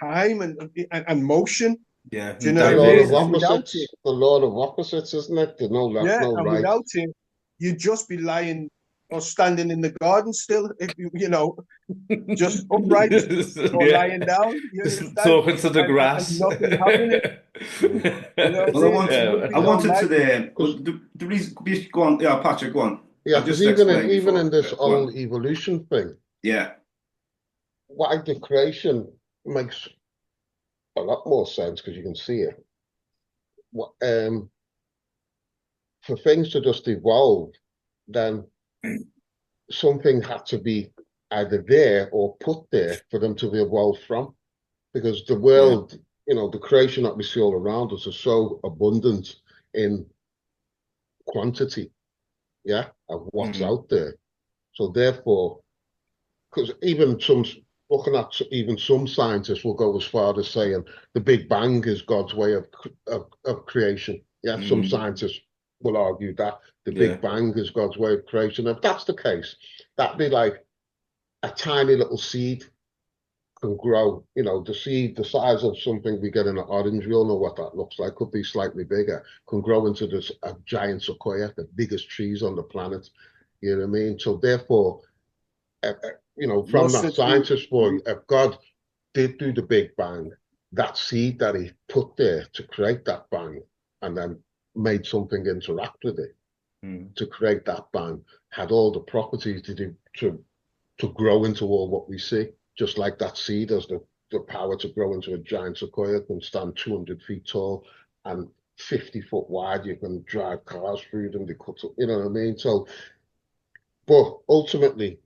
time and motion. Yeah, Do you and know The what I law mean? of diversity. And without it, opposites, the law of opposites, isn't it? There's no left, yeah, no and right. without it, you'd just be lying or standing in the garden still, if just upright or Yeah. lying down. You Just understand? talking to the And grass. nothing happening. You know what I Well, mean? There would be I no wanted light. to the reason. Go on, yeah, Patrick, go on. Yeah, I'll because just explain even before. in this Go on. whole evolution thing, Yeah, why the creation makes a lot more sense because you can see it. What, for things to just evolve, then something had to be either there or put there for them to evolve from. Because the world, the creation that we see all around us is so abundant in quantity, of what's out there. So therefore, because looking at even some scientists will go as far as saying the Big Bang is God's way of creation. Yeah, some scientists will argue that the Big Bang is God's way of creation. If that's the case, that'd be like a tiny little seed can grow. The seed, the size of something we get in an orange, we all know what that looks like, could be slightly bigger, can grow into a giant sequoia, the biggest trees on the planet. You know what I mean? So therefore, from that scientist point, if God did do the Big Bang, that seed that he put there to create that bang and then made something interact with it to create that bang had all the properties to grow into all what we see, just like that seed has the power to grow into a giant sequoia, can stand 200 feet tall and 50 foot wide. You can drive cars through them. They cut up, you know what I mean? So, but ultimately,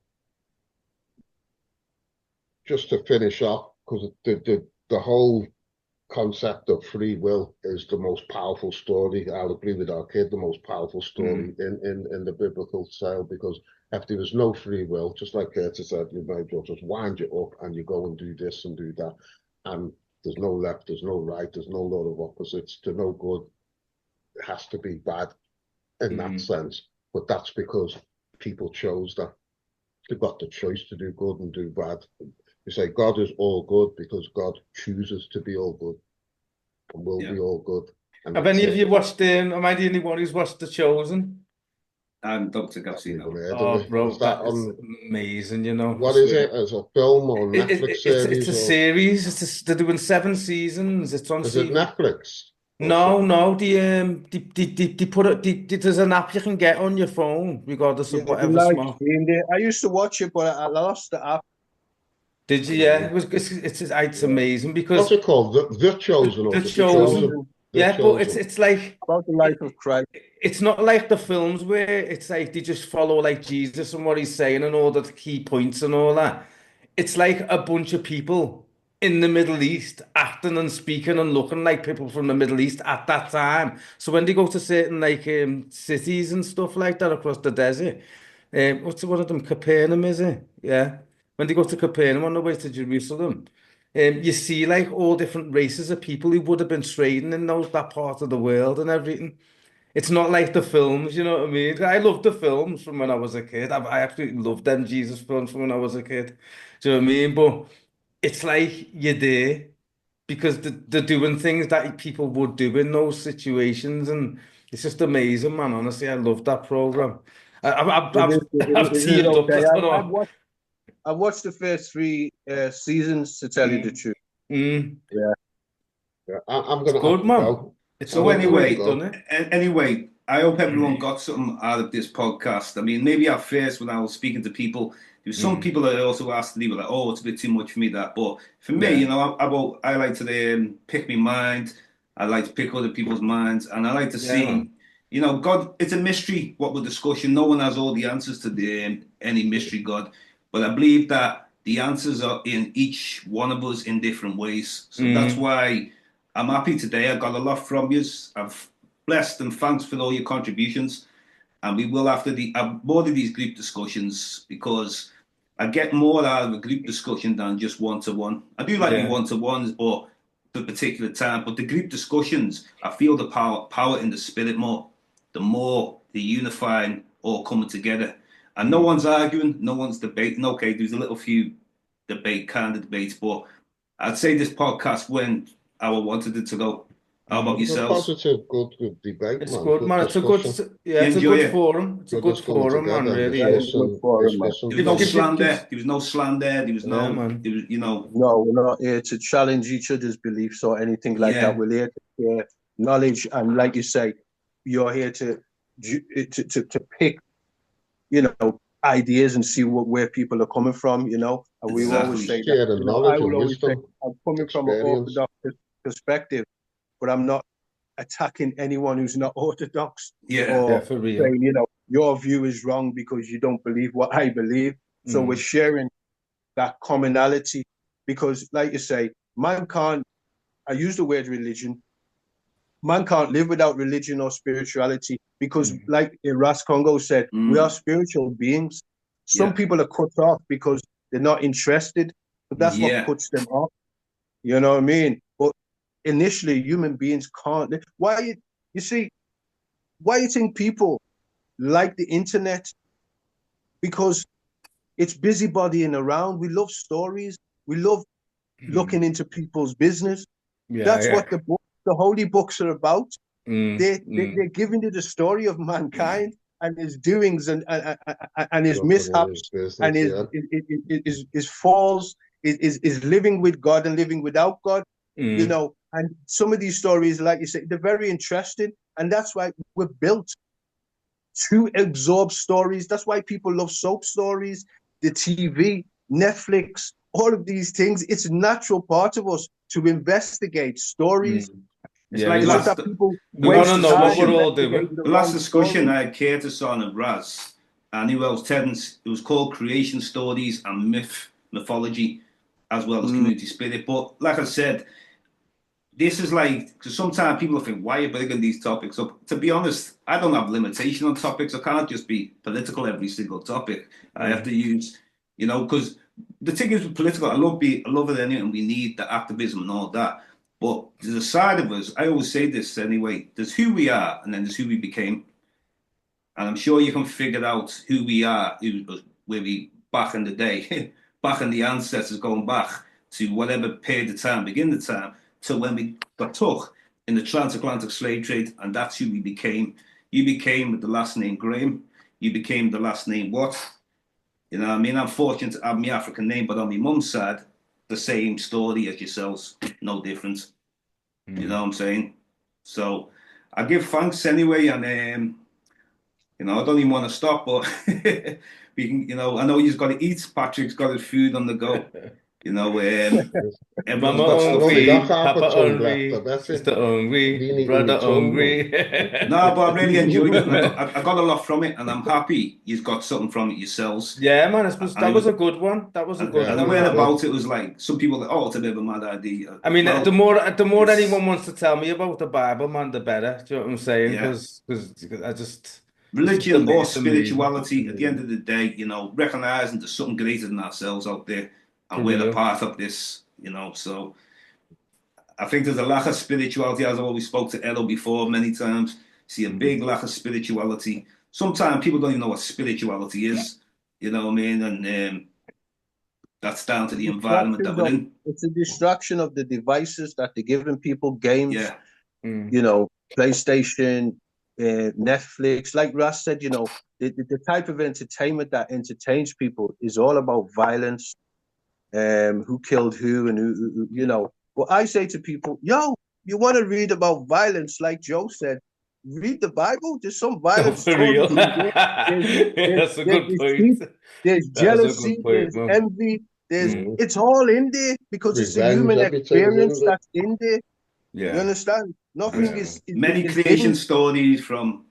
just to finish off, because the whole concept of free will is the most powerful story. I'll agree with our kid, the most powerful story in the biblical tale, because if there was no free will, just like Curtis said, you may just wind you up and you go and do this and do that. And there's no left, there's no right, there's no law of opposites, there's no good. It has to be bad in that sense. But that's because people chose that. They've got the choice to do good and do bad. You say God is all good because God chooses to be all good and will be all good. And Have any of you watched am I the only one who's watched The Chosen? I don't think I've seen that. Oh, bro, is that is on amazing, what is it? As a film or Netflix series? It's a series. They're doing 7 seasons. It's on Is it season. Netflix? No, they put it, there's an app you can get on your phone, regardless Yeah, of the whatever live smart. stream there. I used to watch it, but I lost the app. Did you? Yeah, it's Yeah. amazing What's because it called? The Chosen or the the chosen, Chosen? The yeah, but Chosen. it's like About the life of Christ. it's not like the films where it's like they just follow like Jesus and what he's saying and all the key points and all that. It's like a bunch of people in the Middle East acting and speaking and looking like people from the Middle East at that time. So when they go to certain like cities and stuff like that across the desert, what's one of them? Capernaum, is it? Yeah. When they go to Capernaum on the way to Jerusalem, you see like all different races of people who would have been trading in that part of the world and everything. It's not like the films, you know what I mean? I love the films from when I was a kid. I actually loved them Jesus films from when I was a kid. Do you know what I mean? But it's like you're there because they're doing things that people would do in those situations, and it's just amazing, man. Honestly, I love that program. It is, I've it is teared up. okay. I don't I've know. watched. I watched the first three seasons, to tell you the Mm, truth. mm. Yeah. Yeah, I'm It's gonna have good, to man. go. It's I'm So good gonna the have way to they've done go. it. anyway, I hope everyone got something out of this podcast. I mean, maybe at first when I was speaking to people, there were some Mm, people that also asked me, were like, "Oh, it's a bit too much for me." That, but for me, yeah. I like to pick my mind. I like to pick other people's minds, and I like to Yeah, see, man. God. It's a mystery what we're discussing. No one has all the answers to any mystery, God. But I believe that the answers are in each one of us in different ways. So that's Mm, why I'm happy today. I got a lot from you. I've blessed and thanks for all your contributions. And we will after more of these group discussions because I get more out of a group discussion than just one to one. I do like me yeah. one to ones or for particular time, but the group discussions, I feel the power in the spirit more. The more the unifying all coming together, and no Mm. one's arguing, no one's debating. Okay, there's a little few kind of debates, but I'd say this podcast went how I wanted it to go. How about Mm. It was a yourselves? positive, good debate, It's man. good, Good man. discussion. Yeah, You it's a enjoy good it? forum. It's a We're good just coming forum, man. together and Really That is is. a good forum, man. There discussing was no Gives things. you, slander. gives, There was no slander. There was yeah, no. man. There was, No, we're not here to challenge each other's beliefs or anything like that. yeah, We're here to share knowledge, and like you say, you're here to pick, ideas and see where people are coming from, And we always exactly. say that, Sharing I knowledge and will always say wisdom, I'm coming from an experience. orthodox perspective, but I'm not attacking anyone who's not orthodox Yeah, Yeah, or for real. saying, your view is wrong because you don't believe what I believe. So we're Mm. sharing that commonality because, like you say, man can't, I use the word religion, man can't live without religion or spirituality because, Mm. like Ras Congo said, we are mm, spiritual beings. Some yeah, people are cut off because they're not interested, but that's what yeah. puts them off. You know what I mean? But initially, human beings can't live. You see, why you think people like the internet? Because it's busybodying around. We love stories. We love Mm. looking into people's business. Yeah, That's yeah. what the holy books are about. Mm. They're Mm. giving you the story of mankind and his doings and his Looking at his mishaps and business, yeah. his falls, is living with God and living without God, Mm. And some of these stories, like you say, they're very interesting, and that's why we're built to absorb stories. That's why people love soap stories, the TV, Netflix, all of these things. It's a natural part of us to investigate stories. Mm. It's Yeah, like we It's just just last that people the we want last to waste know what time we're discussion. all doing. investigating the The last wrong discussion story. I had Curtis on and Raz, and who else? Terence. It was called Creation Stories and Mythology, as well as Mm. Community Spirit. But like I said, this is like because sometimes people think why are you bringing these topics up. To be honest, I don't have limitation on topics. I can't just be political every single topic. I have Mm. to use, because the thing is with political. I love it anyway, and we need the activism and all that. But there's a side of us. I always say this anyway. There's who we are, and then there's who we became. And I'm sure you can figure out who we are, where we back in the day, back in the ancestors, going back to whatever period of time, beginning of time, to when we got took in the transatlantic slave trade, and that's who we became. You became with the last name Graham. You became the last name what? You know what I mean? I'm fortunate to have my African name, but on my mum's side, the same story as yourselves, no difference. You know Mm. what I'm saying? So I give thanks anyway, and I don't even want to stop, but we can, I know you've got to eat. Patrick's got his food on the go. Everyone's Mama got I've stuff to only got hungry, eat. half a Papa tongue left. hungry, That's it. sister hungry, Been eating my brother tongue, man. hungry. No, but I really enjoyed it, and I got a lot from it, and I'm happy you've got something from it yourselves. Yeah, man, And that it was was, a good one. That was a and, good Yeah, and the it way was one. good. about it was like some people like, oh, it's a bit of a mad idea. I mean, Well, the more it's anyone wants to tell me about the Bible, man, the better. Do you know what I'm saying? yeah, Because it's just religion or amazing. It's spirituality. At the end amazing. of the day, recognizing there's something greater than ourselves out there, For and we're a real. part of this. So I think there's a lack of spirituality, as I've always spoke to Errol before many times. See a big lack of spirituality. Sometimes people don't even know what spirituality is. You know what I mean? And that's down to the environment that Distractions we're of in. it's a distraction of the devices that they're giving people, games, Yeah, Mm. PlayStation, Netflix. Like Russ said, the type of entertainment that entertains people is all about violence, who killed who, and who. Well, I say to people, yo, you want to read about violence, like Joe said, read the Bible. There's some No, violent for real. stories in there. That's a There's good point. deceit, there's That's a jealousy, good point, there's man. envy, Mm. it's all in there because it's a Revenge, human everything's in experience there. that's in there. You Yeah, understand? Nothing yeah, there's man. many is creation hidden, stories from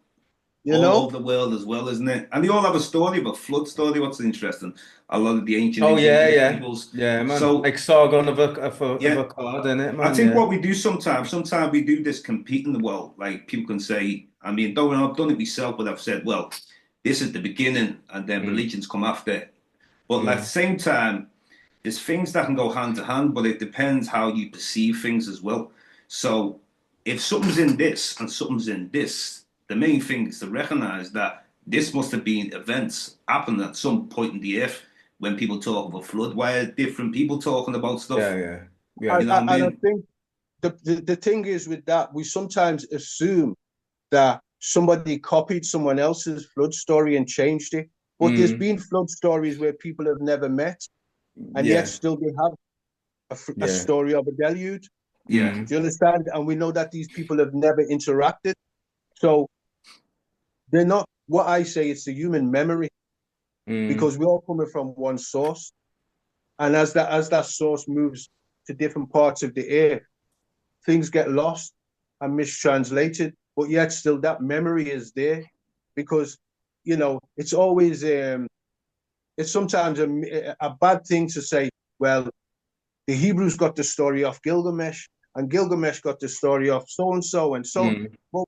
you all know? over the world as well, isn't it? And they all have a story, but flood story. What's interesting? A lot of the ancient Oh yeah, indigenous yeah, peoples. yeah, man. So Like Sargon of yeah, a card, in it, I man. think Yeah. what we do sometimes we do this compete in the world. Like people can say, I mean, don't I've done it myself, but I've said, well, this is the beginning, and then Mm, religions come after. But at the mm. same time, there's things that can go hand to hand, but it depends how you perceive things as well. So if something's in this and something's in this, the main thing is to recognize that this must have been events happened at some point in the earth when people talk about flood. Why are different people talking about stuff? Yeah, yeah, yeah. You know what I And I mean? think the thing is with that, we sometimes assume that somebody copied someone else's flood story and changed it. But there's Mm, been flood stories where people have never met, and yet yeah, still they have a yeah. story of a deluge. Yeah. Mm, Do you understand? And we know that these people have never interacted. So they're not, what I say, it's the human memory mm. because we're all coming from one source. And as that source moves to different parts of the air, things get lost and mistranslated, but yet still that memory is there because it's always it's sometimes a bad thing to say, well, the Hebrews got the story of Gilgamesh and Gilgamesh got the story of so and so and so. Mm. But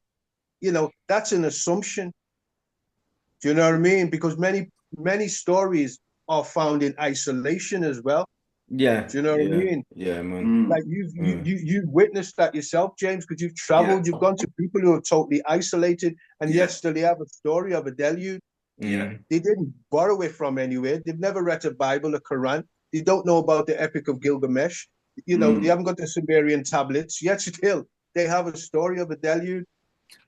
that's an assumption. Do you know what I mean? Because many stories are found in isolation as well. Yeah, Do you know what I yeah, mean? yeah, man. Mm, Like Mm. you've witnessed that yourself, James, because you've yeah. traveled, you've gone to people who are totally isolated, and yet Yeah. still they have a story of a deluge. Yeah. Mm. They didn't borrow it from anywhere. They've never read a Bible, a Quran. They don't know about the Epic of Gilgamesh. They Mm. haven't got the Sumerian tablets. Yet still, they have a story of a deluge.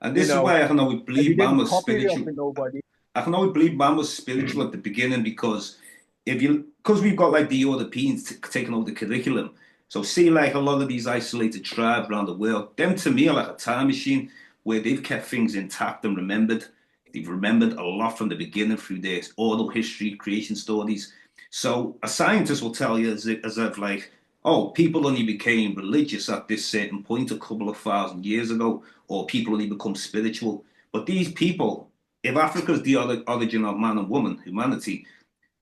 And You this is know, why I can always and they believe man didn't was copy it off spiritual. of nobody. I can always believe man was spiritual at the beginning because because we've got like the Europeans taking over the curriculum. So see like a lot of these isolated tribes around the world, them to me are like a time machine where they've kept things intact and remembered. They've remembered a lot from the beginning through their oral history, creation stories. So a scientist will tell you as if like, oh, people only became religious at this certain point a couple of thousand years ago, or people only become spiritual. But these people, if Africa is the origin of man and woman, humanity,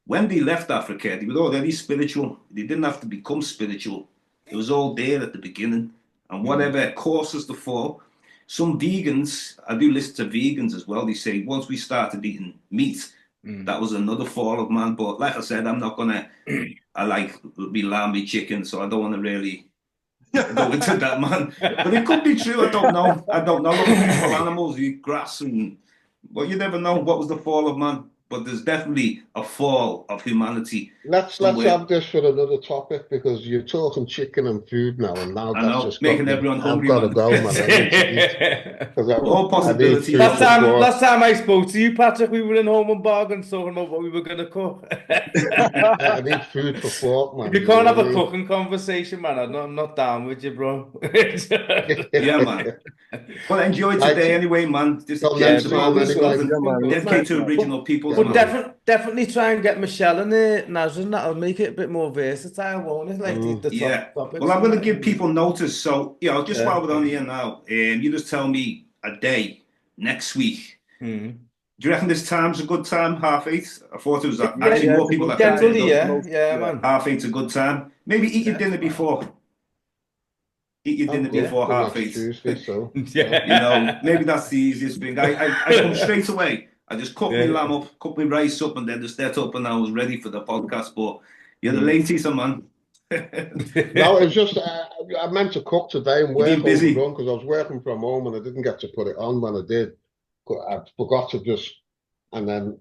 when they left Africa, they were already spiritual. They didn't have to become spiritual. It was all there at the beginning. And Mm. whatever causes the fall, some vegans, I do listen to vegans as well, they say once we started eating meat, Mm. that was another fall of man. But like I said, I'm not going to, I like me lamb, me chicken, so I don't want to really go into that, man. But it could be true. I don't know. I don't know. Look at beautiful animals, you eat grass, but you never know what was the fall of man. But there's definitely a fall of humanity Let's somewhere. have this for another topic because you're talking chicken and food now, and now I that's know, just making got me. everyone I've hungry, got to man. go, man. I need to eat because All I need possibilities. food Last for thought. last time I spoke to you, Patrick, we were in home and bargain talking about what we were going to cook. I need food for thought, man. You You can't know have what a I mean? cooking conversation, man. I'm not down with you, bro. Yeah, man. Well, enjoy Right. today anyway, man. Just Till Yeah, next keep bro, time, always it's been anyway. good. Yeah, It's been man. good, dedicate to man. original peoples, Yeah, But man. definitely try and get Michelle and Naz and that'll make it a bit more versatile, won't it? Like the Yeah. topics. Well, I'm and going to that. give people notice. So, just Yeah. while we're on here now, you just tell me a day next week. Hmm. Do you reckon this time's a good time? 8:30? I thought it was Yeah, actually yeah, more it's a people good that can time. turn Generally, up. yeah, man. 8:30's a good time. Maybe eat your Yeah, dinner fine. before. Eat your dinner I'm before for next 8:30. Tuesday, so Yeah. Maybe that's the easiest thing. I come straight away. I just cook my lamb up, cook my rice up, and then just set up, and I was ready for the podcast. But you're the ladies, man. no, it was just I meant to cook today and You've work been busy. overdone because I was working from home and I didn't get to put it on when I did. I forgot to and then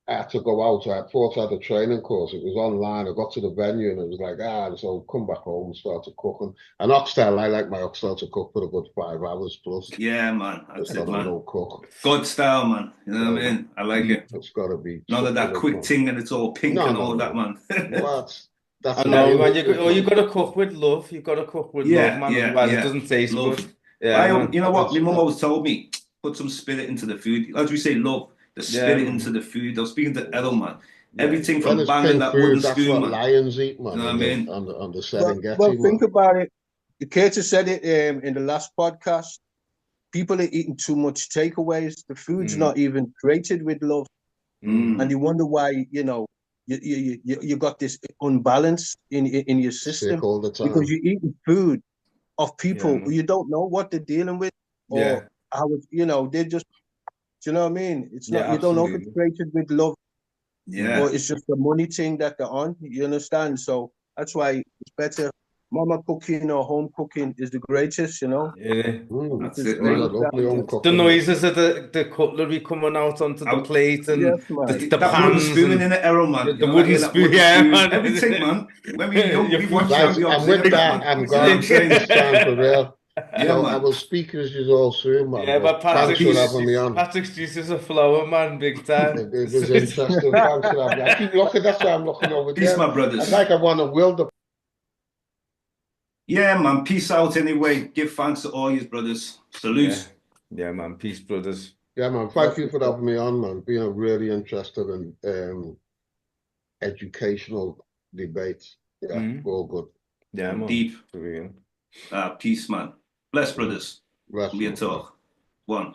I had to go out. I thought I had a training course. It was online. I got to the venue and it was like, so come back home and started cooking. And oxtail, I like my oxtail to cook for a good 5 hours plus. Yeah, man. That's Just it, man. no cook. God style, man. You know what I mean? I like it. It's got to be. None of that quick thing and it's all pink and all that, man. That's I know, man. You got to cook with love. You got to cook with love, man. Otherwise, it doesn't taste love. good. Yeah, man. You know what? My mum always told me, put some spirit into the food. As we say, love, the spirit into the food. I was speaking to Errol, man. Everything from banging that wooden spoon, that's what man. lions eat, man. You know what I mean? On the Serengeti, Well, think about it. Curtis said it in the last podcast. People are eating too much takeaways. The food's not even created with love, and you wonder why. You got this unbalance in your system all the time. because you're eating food of people who you don't know what they're dealing with or how it, they're just. Do you know what I mean? It's not. You don't know if it's created with love. Or it's just a money thing that they're on. You understand? So that's why it's better. Mama cooking or home cooking is the greatest, Yeah. That's it, man. The noises of the cutlery coming out onto the plate and the that wooden spoon in the Errol, man. The wooden spoon, man. Everything, man. When we were young, we watched that. I'm with that. I'm going this time for real. Yeah, man. I will speak as you all soon, man. Yeah, but thanks for having me on. Patrick's juice is a flower, man, big time. It was interesting. Thanks for having me. I keep looking. That's why I'm looking over there. Peace, my brothers. It's like I want to will the. Yeah, man. Peace out anyway. Give thanks to all you brothers. Salute. Yeah, man. Peace, brothers. Yeah, man. Thank you for having me on, man. Being really interested in educational debates. Yeah, all good. Yeah, man. Deep. Peace, man. Bless, brothers. Bless. We talk. One.